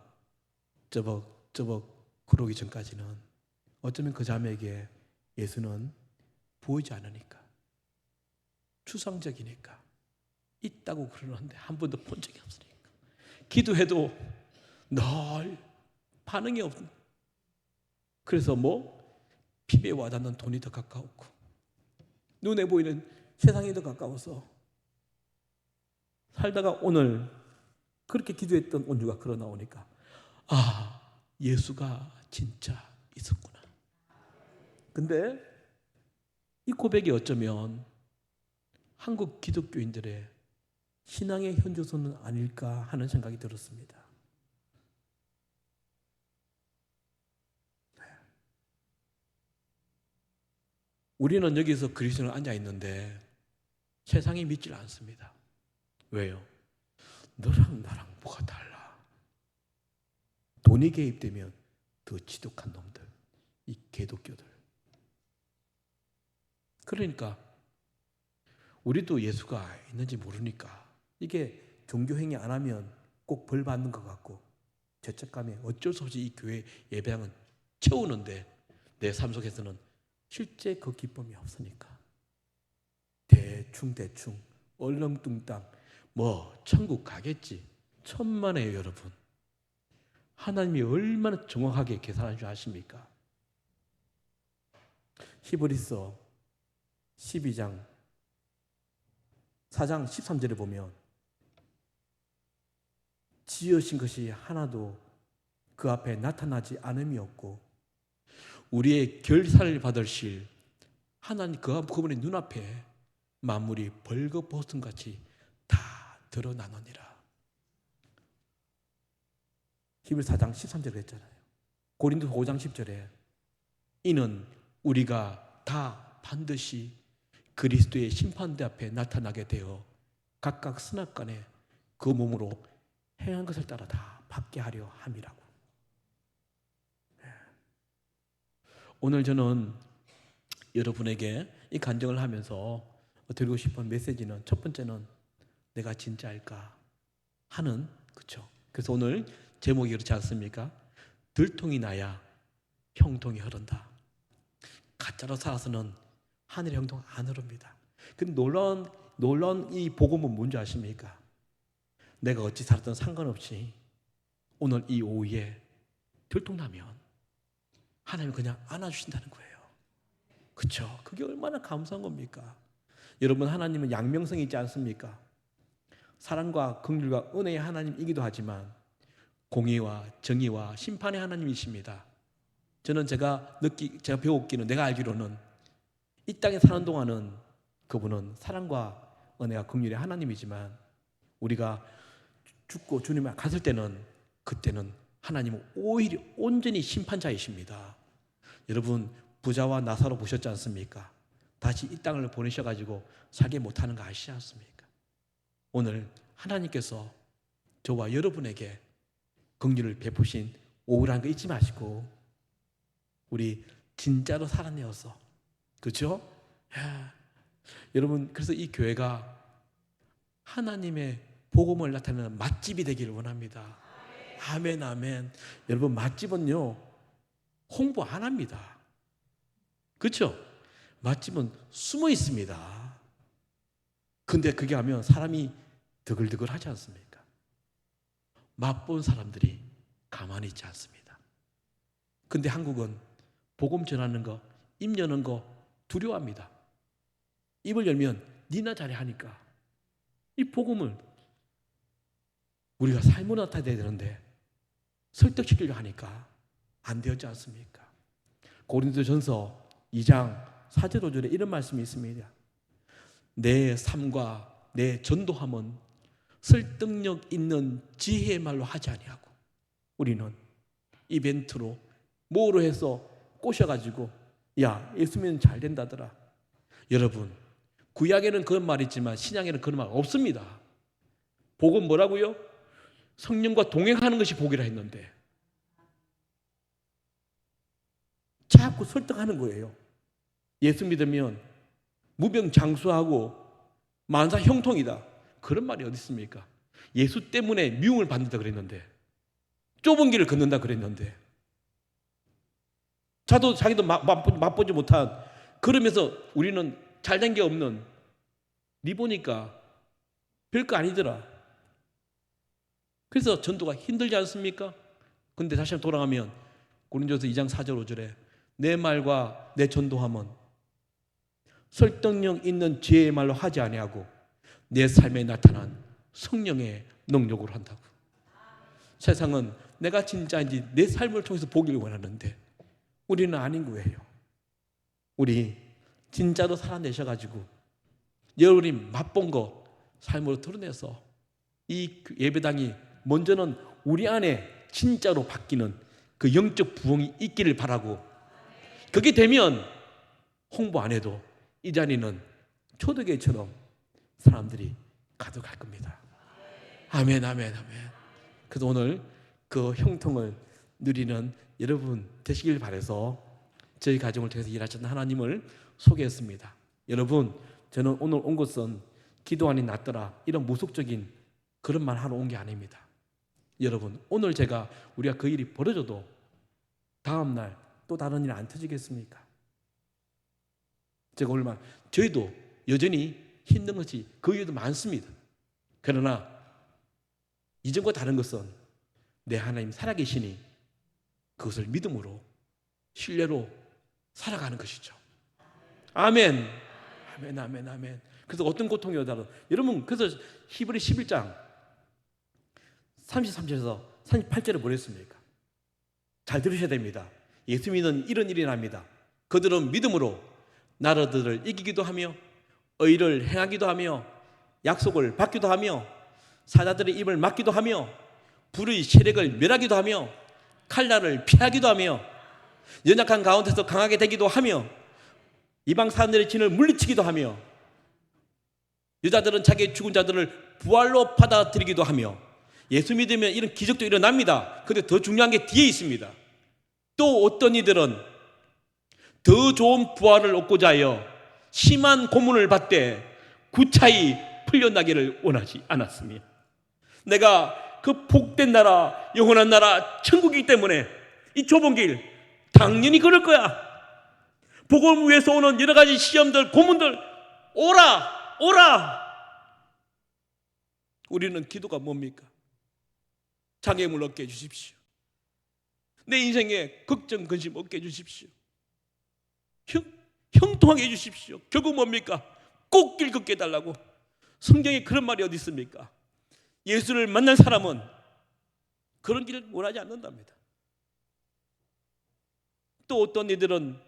저벅 그러기 전까지는 어쩌면 그 자매에게 예수는 보이지 않으니까 추상적이니까 있다고 그러는데 한 번도 본 적이 없으니까 기도해도 늘 반응이 없는. 그래서 피부에 와닿는 돈이 더 가까웠고 눈에 보이는 세상이 더 가까워서 살다가 오늘 그렇게 기도했던 온유가 걸어 나오니까 아 예수가 진짜 있었구나. 근데 이 고백이 어쩌면 한국 기독교인들의 신앙의 현주소는 아닐까 하는 생각이 들었습니다. 우리는 여기서 그리스도인으로 앉아 있는데 세상이 믿질 않습니다. 왜요? 너랑 나랑 뭐가 달라? 돈이 개입되면 더 지독한 놈들, 이 개독교들. 그러니까 우리도 예수가 있는지 모르니까 이게 종교행위 안 하면 꼭 벌 받는 것 같고 죄책감에 어쩔 수 없이 이 교회 예배당은 채우는데 내 삶 속에서는 실제 그 기쁨이 없으니까 대충 얼렁뚱땅 천국 가겠지. 천만에요 여러분. 하나님이 얼마나 정확하게 계산한 줄 아십니까? 히브리서 12장 4장 13절에 보면 지으신 것이 하나도 그 앞에 나타나지 않음이 없고 우리의 결사를 받으실 하나님 그분의 눈앞에 만물이 벌거벗음같이 다 드러나느니라. 히브리서 4장 13절에 했잖아요. 고린도서 5장 10절에 이는 우리가 다 반드시 그리스도의 심판대 앞에 나타나게 되어 각각 선악간에 그 몸으로 행한 것을 따라 다 받게 하려 함이라고. 오늘 저는 여러분에게 이 간증을 하면서 드리고 싶은 메시지는 첫 번째는 내가 진짜일까 하는, 그렇죠. 그래서 오늘 제목이 그렇지 않습니까? 들통이 나야 형통이 흐른다. 가짜로 살아서는 하늘의 형통 안 흐릅니다. 근데 놀라운 이 복음은 뭔지 아십니까? 내가 어찌 살았든 상관없이 오늘 이 오후에 들통나면 하나님이 그냥 안아주신다는 거예요. 그렇죠? 그게 얼마나 감사한 겁니까? 여러분, 하나님은 양명성이 있지 않습니까? 사랑과 긍휼과 은혜의 하나님이기도 하지만 공의와 정의와 심판의 하나님이십니다. 저는 제가 배웠기는, 내가 알기로는 이 땅에 사는 동안은 그분은 사랑과 은혜와 긍휼의 하나님이지만 우리가 죽고 주님을 갔을 때는, 그때는 하나님은 오히려 온전히 심판자이십니다. 여러분, 부자와 나사로 보셨지 않습니까? 다시 이 땅을 보내셔가지고 살게 못하는 거 아시지 않습니까? 오늘 하나님께서 저와 여러분에게 긍휼을 베푸신 오후라는 거 잊지 마시고 우리 진짜로 살아내어서, 그렇죠? 여러분, 그래서 이 교회가 하나님의 복음을 나타내는 맛집이 되기를 원합니다. 아멘, 아멘. 여러분, 맛집은요 홍보 안 합니다. 그렇죠? 맛집은 숨어 있습니다. 근데 그게 하면 사람이 드글드글 하지 않습니까? 맛본 사람들이 가만히 있지 않습니다. 근데 한국은 복음 전하는 거, 입 여는 거 두려워합니다. 입을 열면 니나 잘해 하니까. 이 복음을 우리가 삶으로 나타내야 되는데 설득시키려고 하니까 안 되었지 않습니까? 고린도전서 2장 4절 5절에 이런 말씀이 있습니다. 내 삶과 내 전도함은 설득력 있는 지혜의 말로 하지 아니하고 우리는 이벤트로 뭐로 해서 꼬셔가지고 야, 예수면 잘 된다더라. 여러분, 구약에는 그런 말이 있지만 신약에는 그런 말 없습니다. 복은 뭐라고요? 성령과 동행하는 것이 복이라 했는데 자꾸 설득하는 거예요. 예수 믿으면 무병장수하고 만사 형통이다. 그런 말이 어디 있습니까? 예수 때문에 미움을 받는다 그랬는데, 좁은 길을 걷는다 그랬는데, 자기도 맛보지 못한, 그러면서 우리는 잘된 게 없는, 니 보니까 별거 아니더라. 그래서 전도가 힘들지 않습니까? 근데 다시 한번 돌아가면 고린도서 2장 4절 5절에 내 말과 내 전도함은 설득력 있는 지혜의 말로 하지 아니하고 내 삶에 나타난 성령의 능력으로 한다고. 세상은 내가 진짜인지 내 삶을 통해서 보기를 원하는데 우리는 아닌 거예요. 우리 진짜로 살아내셔가지고 여러분이 맛본 거 삶으로 드러내서 이 예배당이 먼저는 우리 안에 진짜로 바뀌는 그 영적 부흥이 있기를 바라고, 그게 되면 홍보 안 해도 이 자리는 초대교회처럼 사람들이 가득할 겁니다. 아멘, 아멘, 아멘. 그래서 오늘 그 형통을 누리는 여러분 되시길 바라서 저희 가정을 통해서 일하셨던 하나님을 소개했습니다. 여러분, 저는 오늘 온 것은 기도 안이 낫더라 이런 무속적인 그런 말 하러 온 게 아닙니다. 여러분, 오늘 우리가 그 일이 벌어져도 다음날 또 다른 일 안 터지겠습니까? 제가 오늘 저희도 여전히 힘든 것이 그 이유도 많습니다. 그러나 이전과 다른 것은 내 하나님 살아계시니 그것을 믿음으로 신뢰로 살아가는 것이죠. 아멘. 아멘, 아멘, 아멘. 그래서 어떤 고통이 오더라도 여러분, 그래서 히브리 11장 33절에서 38절에 뭐라 했습니까? 잘 들으셔야 됩니다. 예수 믿는 이런 일이 납니다. 그들은 믿음으로 나라들을 이기기도 하며 의를 행하기도 하며 약속을 받기도 하며 사자들의 입을 막기도 하며 불의 세력을 멸하기도 하며 칼날을 피하기도 하며 연약한 가운데서 강하게 되기도 하며 이방 사람들의 진을 물리치기도 하며 여자들은 자기의 죽은 자들을 부활로 받아들이기도 하며 예수 믿으면 이런 기적도 일어납니다. 그런데 더 중요한 게 뒤에 있습니다. 또 어떤 이들은 더 좋은 부활을 얻고자 하여 심한 고문을 받되 구차히 풀려나기를 원하지 않았으며 내가 그 복된 나라, 영원한 나라, 천국이기 때문에 이 좁은 길 당연히 걸을 거야. 복음 위에서 오는 여러 가지 시험들, 고문들 오라, 오라. 우리는 기도가 뭡니까? 장애물 없게 해주십시오. 내 인생에 걱정, 근심 없게 해주십시오. 형통하게 해주십시오. 결국 뭡니까? 꽃길 걷게 해달라고. 성경에 그런 말이 어디 있습니까? 예수를 만난 사람은 그런 길을 원하지 않는답니다. 또 어떤 이들은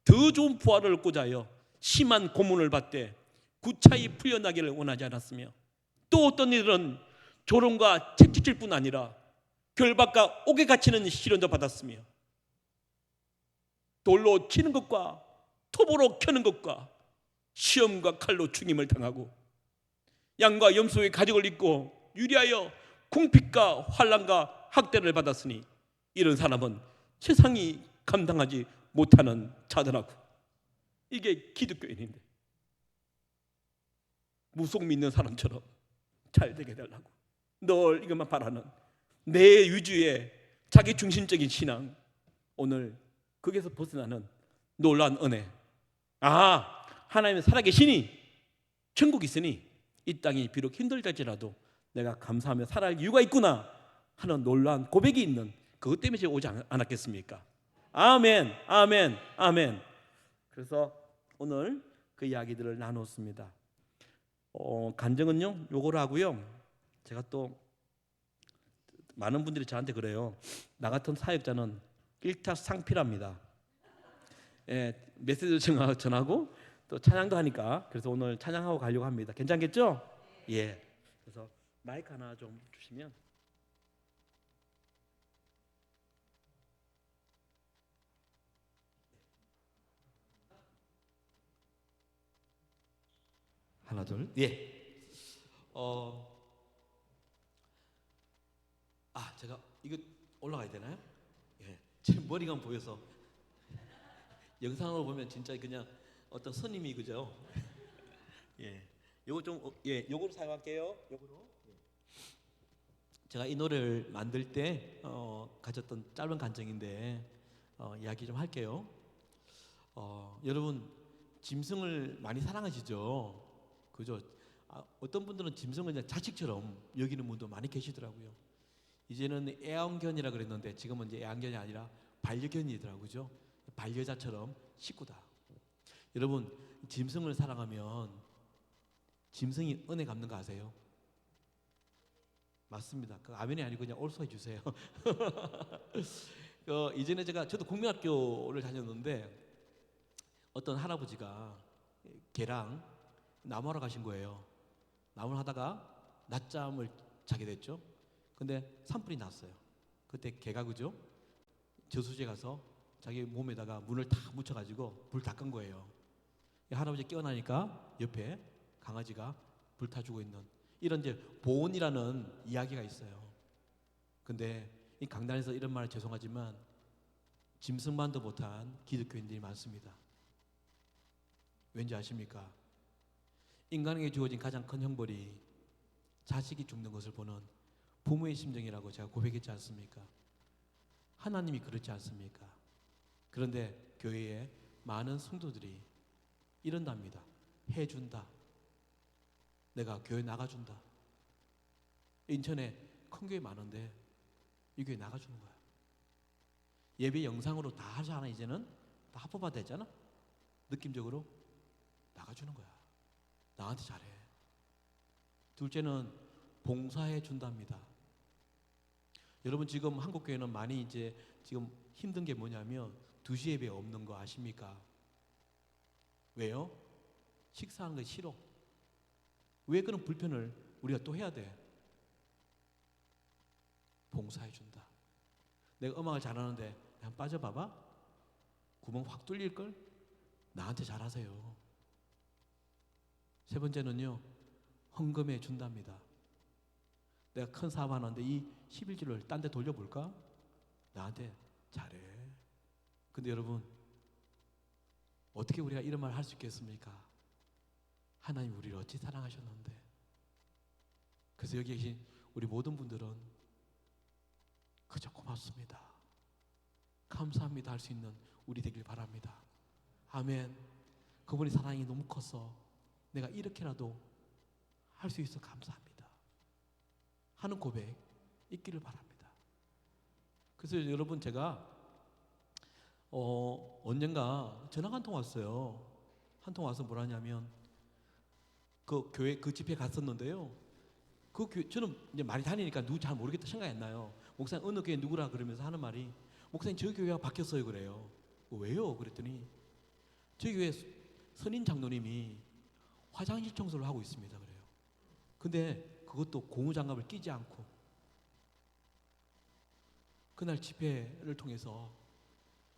더 좋은 부활을 얻고자 하여 심한 고문을 받되 구차히 풀려나기를 원하지 않았으며 또 어떤 이들은 조롱과 채찍질 뿐 아니라 결박과 옥에 갇히는 시련도 받았으며 돌로 치는 것과 톱으로 켜는 것과 시험과 칼로 죽임을 당하고 양과 염소의 가죽을 입고 유리하여 궁핍과 환난과 학대를 받았으니 이런 사람은 세상이 감당하지 못하는 자들하고. 이게 기독교인인데 무속 믿는 사람처럼 잘 되게 해달라고 늘 이것만 바라는 내 위주의 자기 중심적인 신앙, 오늘 거기에서 벗어나는 놀라운 은혜. 아, 하나님은 살아계시니 천국이 있으니 이 땅이 비록 힘들다지라도 내가 감사하며 살아갈 이유가 있구나 하는 놀라운 고백이 있는 그것 때문에 제가 오지 않았겠습니까? 아멘, 아멘, 아멘. 그래서 오늘 그 이야기들을 나눴습니다. 간증은요 요거를 하고요. 제가 또 많은 분들이 저한테 그래요. 나 같은 사역자는 일타상피랍니다. 예, 메시지 전하고 또 찬양도 하니까 그래서 오늘 찬양하고 가려고 합니다. 괜찮겠죠? 예. 그래서 마이크 하나 좀 주시면. 하나 둘. 예. 제가 이거 올라가야 되나요? 예. 제 머리가 보여서 영상으로 보면 진짜 그냥 어떤 스님이 그죠? 예. 요거 좀 요거로 사용할게요. 요거로. 예. 제가 이 노래를 만들 때 가졌던 짧은 간증인데 이야기 좀 할게요. 여러분 짐승을 많이 사랑하시죠? 그죠? 어떤 분들은 짐승을 그냥 자식처럼 여기는 분도 많이 계시더라고요. 이제는 애완견이라 그랬는데 지금은 이제 애완견이 아니라 반려견이더라고요. 그죠? 반려자처럼 식구다. 여러분 짐승을 사랑하면 짐승이 은혜 갚는 거 아세요? 맞습니다. 그 아멘이 아니고 그냥 옳소 해주세요. 이전에 저도 국민학교를 다녔는데 어떤 할아버지가 개랑 나무하러 가신 거예요. 나무를 하다가 낮잠을 자게 됐죠. 근데 산불이 났어요. 그때 개가 그죠? 저수지에 가서 자기 몸에다가 문을 다 묻혀가지고 불 다 끈 거예요. 할아버지 깨어나니까 옆에 강아지가 불타주고 있는 이런 이제 보온이라는 이야기가 있어요. 근데 이 강단에서 이런 말을 죄송하지만 짐승만도 못한 기독교인들이 많습니다. 왠지 아십니까? 인간에게 주어진 가장 큰 형벌이 자식이 죽는 것을 보는 부모의 심정이라고 제가 고백했지 않습니까? 하나님이 그렇지 않습니까? 그런데 교회에 많은 성도들이 이런답니다. 해준다. 내가 교회 나가준다. 인천에 큰 교회 많은데 이 교회 나가주는 거야. 예배 영상으로 다 하잖아. 이제는 다 합법화됐잖아. 느낌적으로 나가주는 거야. 나한테 잘해. 둘째는 봉사해 준답니다. 여러분 지금 한국 교회는 많이 이제 지금 힘든 게 뭐냐면 2시 예배 없는 거 아십니까? 왜요? 식사하는 거 싫어. 왜 그런 불편을 우리가 또 해야 돼? 봉사해 준다. 내가 음악을 잘하는데 한번 빠져봐봐. 구멍 확 뚫릴걸? 나한테 잘하세요. 세 번째는요, 헌금해 준답니다. 내가 큰 사업하는데 이 11조를 딴 데 돌려볼까? 나한테 잘해. 근데 여러분, 어떻게 우리가 이런 말 할 수 있겠습니까? 하나님 우리를 어찌 사랑하셨는데. 그래서 여기 계신 우리 모든 분들은 그저 고맙습니다, 감사합니다 할 수 있는 우리 되길 바랍니다. 아멘. 그분의 사랑이 너무 커서 내가 이렇게라도 할 수 있어 감사합니다 하는 고백 있기를 바랍니다. 그래서 여러분 제가 언젠가 전화가 한 통 왔어요. 한 통 와서 뭐라냐면 그 교회 그 집회 갔었는데요. 그 교회 저는 이제 많이 다니니까 누구 잘 모르겠다 생각이 안 나요. 목사님 어느 교회 누구라 그러면서 하는 말이 목사님 저희 교회가 바뀌었어요 그래요. 왜요? 그랬더니 저희 교회 선인 장로님이 화장실 청소를 하고 있습니다 그래요. 근데 그것도 고무장갑을 끼지 않고 그날 집회를 통해서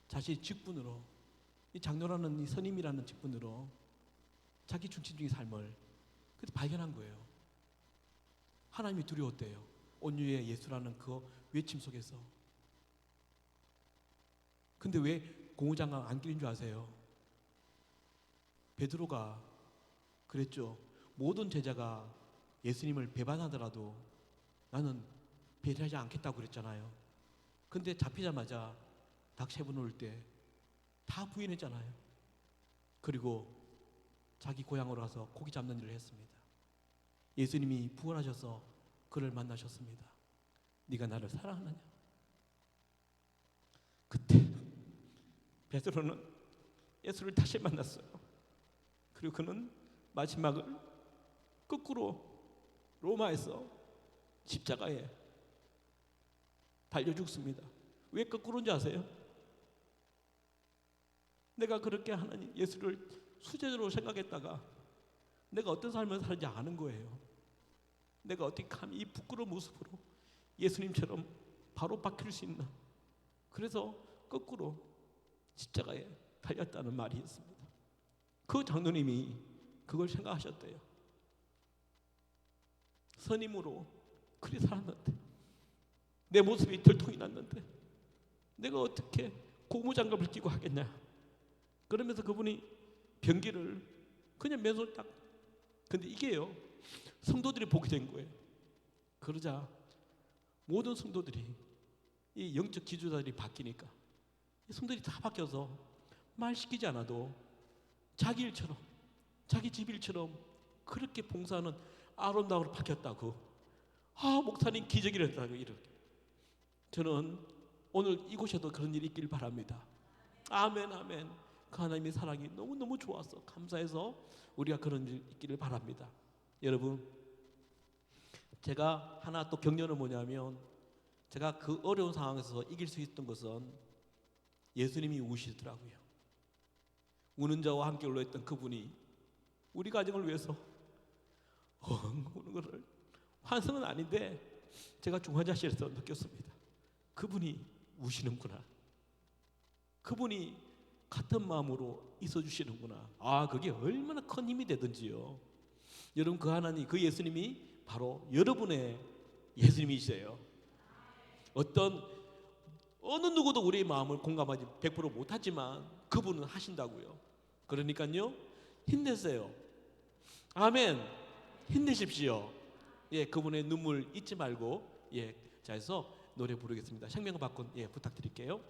자신의 직분으로 이 장로라는 이 선임이라는 직분으로 자기 중심적인 삶을 그때 발견한 거예요. 하나님이 두려웠대요. 온유의 예수라는 그 외침 속에서. 근데 왜 고무장갑 안 끼는 줄 아세요? 베드로가 그랬죠. 모든 제자가 예수님을 배반하더라도 나는 배려하지 않겠다고 그랬잖아요. 근데 잡히자마자 닭 3번 올 때 다 부인했잖아요. 그리고 자기 고향으로 가서 고기 잡는 일을 했습니다. 예수님이 부활하셔서 그를 만나셨습니다. 네가 나를 사랑하느냐? 그때 베드로는 예수를 다시 만났어요. 그리고 그는 마지막을 거꾸로 로마에서 십자가에 달려 죽습니다. 왜 거꾸로인지 아세요? 내가 그렇게 하나님 예수를 수제자로 생각했다가 내가 어떤 삶을 사는지 아는 거예요. 내가 어떻게 감히 이 부끄러운 모습으로 예수님처럼 바로 박힐 수 있나? 그래서 거꾸로 십자가에 달렸다는 말이 있습니다. 그 장로님이 그걸 생각하셨대요. 선임으로 그리 살았는데 내 모습이 들통이 났는데 내가 어떻게 고무장갑을 끼고 하겠냐? 그러면서 그분이 변기를 그냥 맨손 딱. 근데 이게요 성도들이 보게 된 거예요. 그러자 모든 성도들이 이 영적 지도자들이 바뀌니까 이 성도들이 다 바뀌어서 말 시키지 않아도 자기 일처럼 자기 집 일처럼 그렇게 봉사하는 아름다움으로 바뀌었다고. 목사님 기적이랬다고. 이렇게 저는 오늘 이곳에도 그런 일이 있길 바랍니다. 아멘 아멘. 그 하나님의 사랑이 너무너무 좋아서 감사해서 우리가 그런 일 있기를 바랍니다. 여러분 제가 하나 또 격려는 뭐냐면 제가 그 어려운 상황에서 이길 수 있었던 것은 예수님이 우시더라고요. 우는 자와 함께 올라있던 그분이 우리 가정을 위해서 우는 것을 환승은 아닌데 제가 중환자실에서 느꼈습니다. 그분이 우시는구나. 그분이 같은 마음으로 있어주시는구나. 그게 얼마나 큰 힘이 되든지요. 여러분 그 하나님 그 예수님이 바로 여러분의 예수님이세요. 어느 누구도 우리의 마음을 공감하지 100% 못하지만 그분은 하신다고요. 그러니까요 힘내세요. 아멘. 힘내십시오. 그분의 눈물 잊지 말고 자 해서 노래 부르겠습니다. 생명바꾼 부탁드릴게요.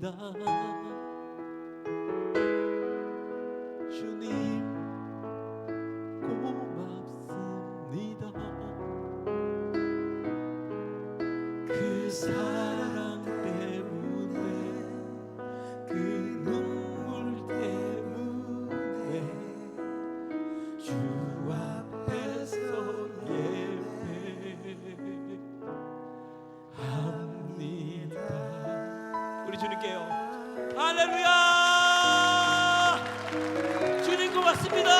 주님 고맙습니다. 그 사랑 때문에 그 눈물 때문에 주 앞에서 예배합니다. 우리 주님께요. 할렐루야. 주님 고맙습니다.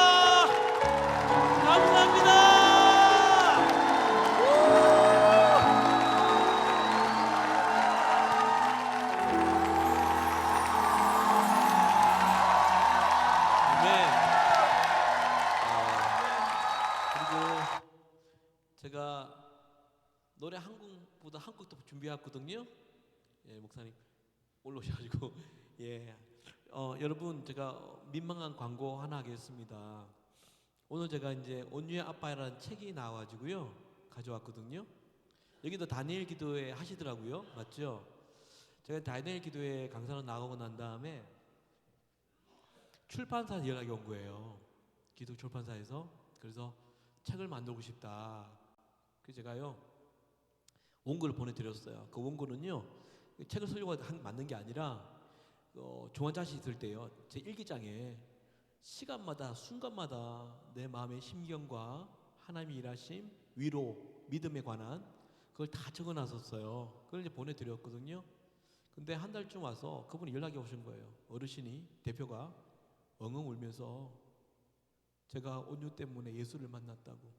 감사합니다. 그리고 제가 노래 한 곡보다 한 곡 더 준비했거든요. 예, 목사님 올라오셔가지고 예, 여러분 제가 민망한 광고 하나 하겠습니다. 오늘 제가 이제 온유의 아빠라는 책이 나와가지고요 가져왔거든요. 여기도 다니엘 기도회 하시더라고요, 맞죠? 제가 다니엘 기도회 강사로 나가고 난 다음에 출판사 연락이 온 거예요. 기독 출판사에서. 그래서 책을 만들고 싶다. 그래서 제가요 원고를 보내드렸어요. 그 원고는요 책을 쓰려고 만든 게 아니라 중환자실 있을 때요 제 일기장에 시간마다 순간마다 내 마음의 심경과 하나님의 일하심, 위로, 믿음에 관한 그걸 다 적어놨었어요. 그걸 이제 보내드렸거든요. 근데 한 달쯤 와서 그분이 연락이 오신 거예요. 어르신이, 대표가 엉엉 울면서 제가 온유 때문에 예수를 만났다고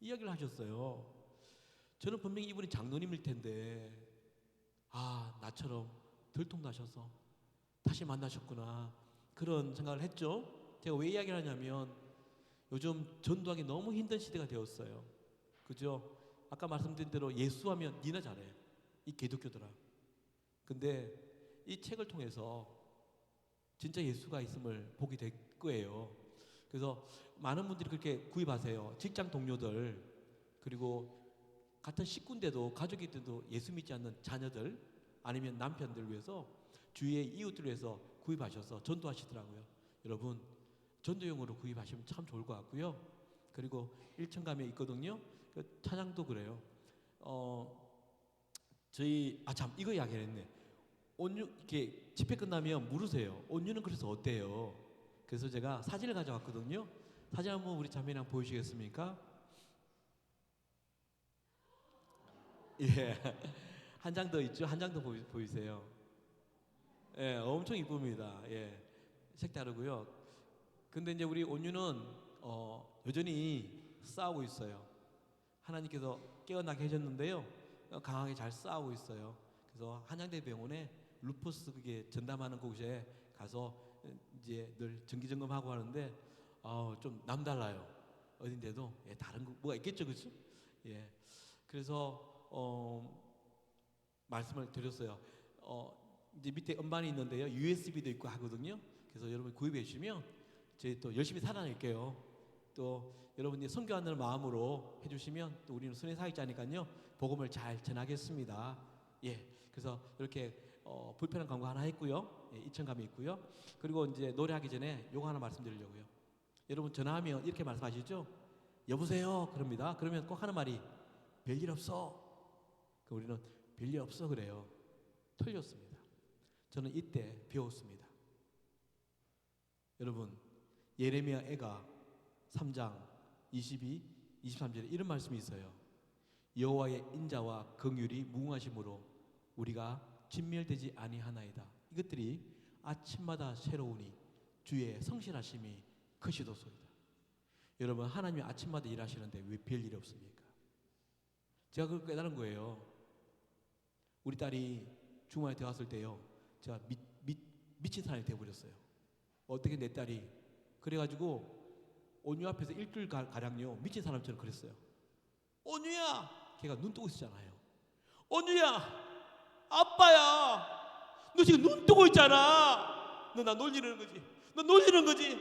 이야기를 하셨어요. 저는 분명히 이분이 장로님일 텐데 나처럼 들통나셔서 다시 만나셨구나 그런 생각을 했죠. 제가 왜 이야기를 하냐면 요즘 전도하기 너무 힘든 시대가 되었어요. 그죠? 아까 말씀드린 대로 예수하면 니나 잘해, 이 기독교들아. 근데 이 책을 통해서 진짜 예수가 있음을 보게 될 거예요. 그래서 많은 분들이 그렇게 구입하세요. 직장 동료들, 그리고 같은 식구인데도 가족인데도 예수 믿지 않는 자녀들 아니면 남편들 위해서 주위의 이웃들 위해서 구입하셔서 전도하시더라고요. 여러분 전도용으로 구입하시면 참 좋을 것 같고요. 그리고 일천감에 있거든요. 그 찬양도 그래요. 저희 참 이거 이야기를 했네. 온유 이렇게 집회 끝나면 물으세요. 온유는 그래서 어때요? 그래서 제가 사진을 가져왔거든요. 사진 한번 우리 자매랑 보여주시겠습니까? 예, 한 장 더 있죠. 한 장 더 보이세요. 예, 엄청 이쁩니다. 예, 색다르고요. 근데 이제 우리 온유는 여전히 싸우고 있어요. 하나님께서 깨어나게 해줬는데요, 강하게 잘 싸우고 있어요. 그래서 한양대병원에 루퍼스 그게 전담하는 곳에 가서 이제 늘 정기점검하고 하는데 좀 남달라요. 어딘데도 예, 다른 거 뭐가 있겠죠, 그렇죠? 예, 그래서 말씀을 드렸어요. 이제 밑에 음반이 있는데요, USB도 있고 하거든요. 그래서 여러분 구입해 주시면 저희 또 열심히 살아낼게요. 또 여러분이 선교하는 마음으로 해주시면 또 우리는 순회 사역자니까요 복음을 잘 전하겠습니다. 예, 그래서 이렇게 불편한 광고 하나 했고요. 예, 이천감이 있고요. 그리고 이제 노래하기 전에 요거 하나 말씀드리려고요. 여러분 전화하면 이렇게 말씀하시죠? 여보세요 그럽니다. 그러면 꼭 하는 말이 별일 없어. 우리는 별일 없어 그래요. 틀렸습니다. 저는 이때 배웠습니다. 여러분 예레미야 애가 3장 22, 23절에 이런 말씀이 있어요. 여호와의 인자와 긍휼이 무궁하심으로 우리가 진멸되지 아니하나이다. 이것들이 아침마다 새로우니 주의 성실하심이 크시도소이다. 여러분 하나님이 아침마다 일하시는데 왜 별일이 없습니까? 제가 그걸 깨달은 거예요. 우리 딸이 중학에 들어갔을 때요, 제가 미친 사람이 되어버렸어요. 어떻게 내 딸이 그래가지고 온유 앞에서 일주일 가량요 미친 사람처럼 그랬어요. 온유야, 걔가 눈 뜨고 있었잖아요. 온유야, 아빠야, 너 지금 눈 뜨고 있잖아. 너 나 놀리는 거지. 너 놀리는 거지.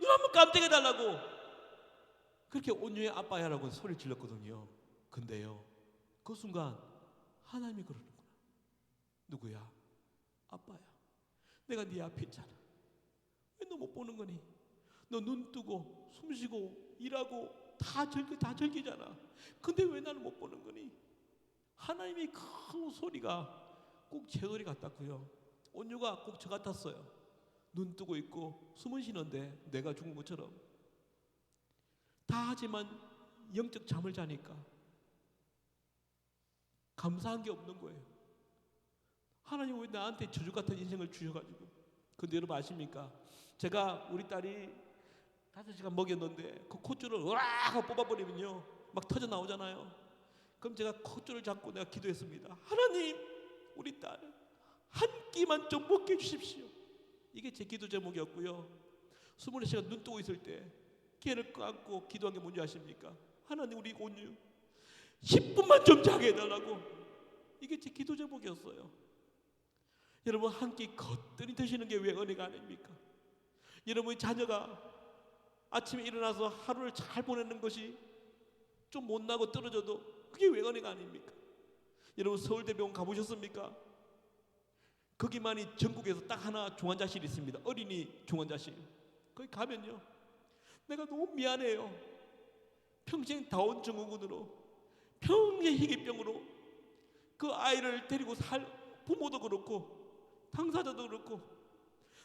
눈 한번 깜짝해 달라고. 그렇게 온유의 아빠야라고 소리를 질렀거든요. 근데요, 그 순간 하나님이 그러는구나. 누구야? 아빠야. 내가 네 앞에 있잖아. 왜 너 못 보는 거니? 너 눈 뜨고 숨 쉬고 일하고 다 즐기잖아. 근데 왜 나는 못 보는 거니? 하나님의 큰 소리가 꼭 제 소리 같았고요. 온유가 꼭 저 같았어요. 눈 뜨고 있고 숨은 쉬는데 내가 죽은 것처럼. 다 하지만 영적 잠을 자니까 감사한 게 없는 거예요. 하나님 왜 나한테 저주 같은 인생을 주셔가지고. 근데 여러분 아십니까? 제가 우리 딸이 5시간 먹였는데 그 콧줄을 으악 하고 뽑아버리면요 막 터져 나오잖아요. 그럼 제가 콧줄을 잡고 내가 기도했습니다. 하나님 우리 딸 한 끼만 좀 먹게 해주십시오. 이게 제 기도 제목이었고요. 24시간 눈 뜨고 있을 때 걔를 깎고 기도한 게 뭔지 아십니까? 하나님 우리 온유 10분만 좀 자게 해달라고. 이게 제 기도 제목이었어요. 여러분 한 끼 거뜬히 드시는 게 왜 은혜가 아닙니까? 여러분의 자녀가 아침에 일어나서 하루를 잘 보내는 것이 좀 못나고 떨어져도 그게 왜 은혜가 아닙니까? 여러분 서울대병원 가보셨습니까? 거기만이 전국에서 딱 하나 중환자실이 있습니다. 어린이 중환자실. 거기 가면요 내가 너무 미안해요. 평생 다운 증후군으로 평생 희귀병으로 그 아이를 데리고 살 부모도 그렇고 당사자도 그렇고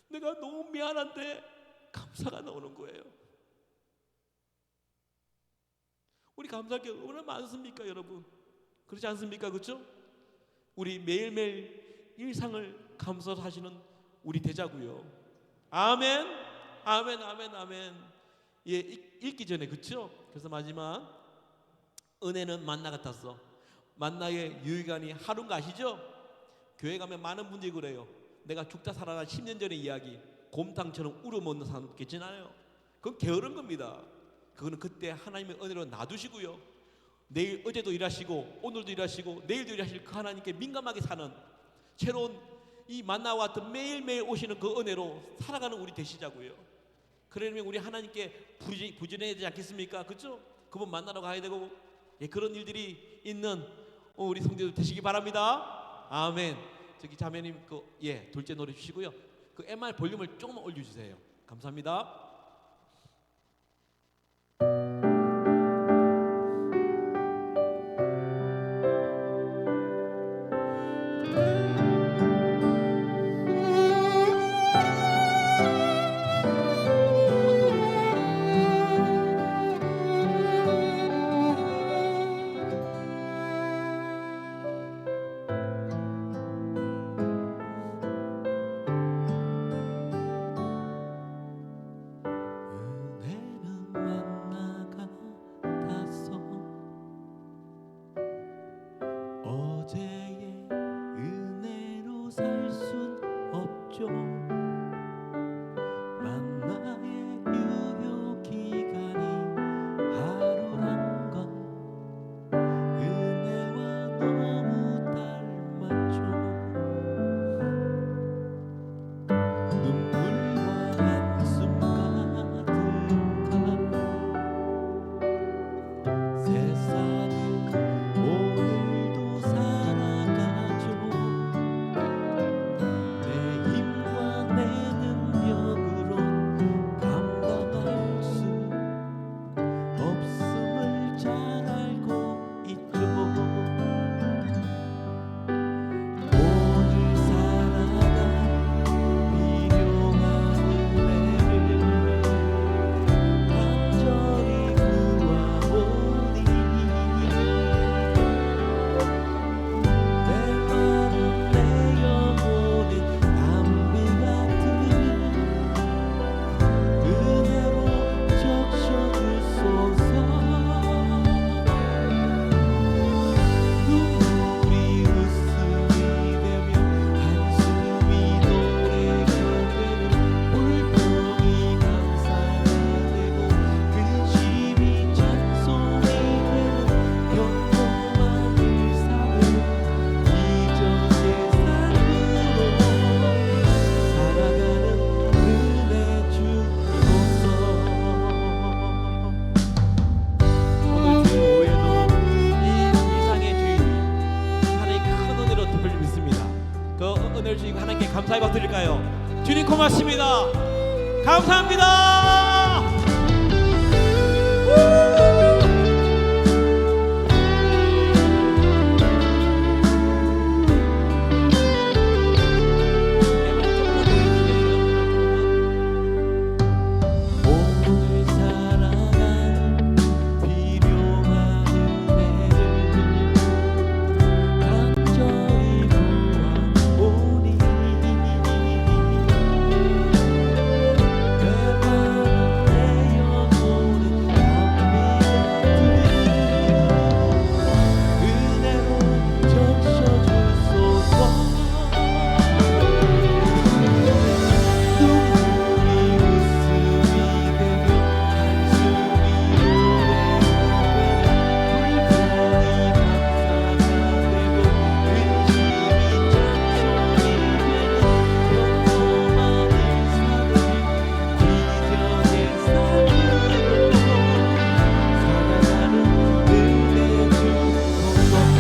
내가 너무 미안한데 감사가 나오는 거예요. 우리 감사할 게 얼마나 많습니까 여러분? 그렇지 않습니까? 그렇죠? 우리 매일매일 일상을 감사하시는 우리 대자고요. 아멘 아멘 아멘 아멘. 예, 읽기 전에 그렇죠? 그래서 마지막 은혜는 만나 같았어. 만나의 유효기간이 하루인 거 아시죠? 교회 가면 많은 분들이 그래요. 내가 죽다 살아난 10년 전의 이야기 곰탕처럼 우려먹는 사람 있겠지나요? 그건 게으른 겁니다. 그거는 그때 하나님의 은혜로 놔두시고요. 내일 어제도 일하시고 오늘도 일하시고 내일도 일하실 그 하나님께 민감하게 사는 새로운 이 만나와 같은 매일매일 오시는 그 은혜로 살아가는 우리 되시자고요. 그러면 우리 하나님께 부지런해야 되지 않겠습니까? 그렇죠? 그분 만나러 가야 되고 예, 그런 일들이 있는 우리 성도들 되시기 바랍니다. 아멘. 저기 자매님 둘째 노래 주시고요. 그 MR 볼륨을 조금만 올려주세요. 감사합니다. 감사의 박 드릴까요? 주님 고맙습니다. 감사합니다. 오늘 살아가는 필요한 은혜를 간절히 구하오니 배만 내어오는 은혜로 적셔주소서. 눈물이 웃음이 되며 한숨이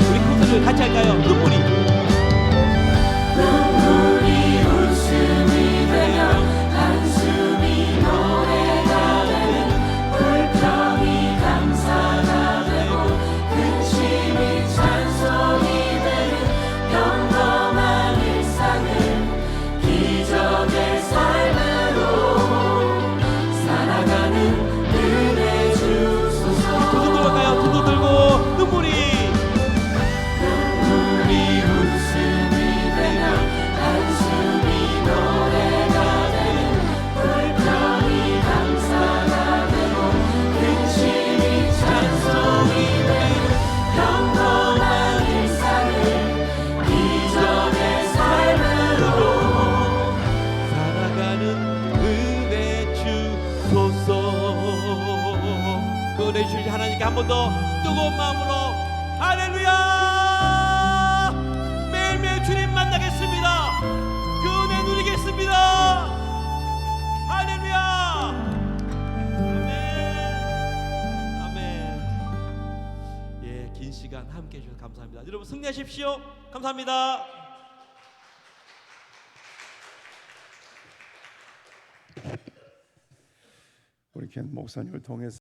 우리 코너를 같이 할까요? 눈물이 웃음이 되며 한숨이 노래가 되는 불평이 감사가 되고 근심이 찬송이 되는 평범한 일상을 기적의 삶으로 살아가는 은혜 주소서. 두손 들어갈까요? 두손 들고 눈물이 웃음이 되며 한숨이 노래가 되는 불평이 감사가 되고 근심이 찬송이 되는 평범한 일상을 기적의 삶으로 살아가는 은혜 주소서. 그 은혜 주실 하나님께 한 번 더 뜨거운 마음으로 할렐루야. 매일매일 주님 만나겠습니다. 그 은혜 누리겠습니다. 할렐루야. 아멘. 아멘. 예, 긴 시간 함께 해주셔서 감사합니다. 여러분 승리하십시오. 감사합니다. 우리 켄 목사님을 통해서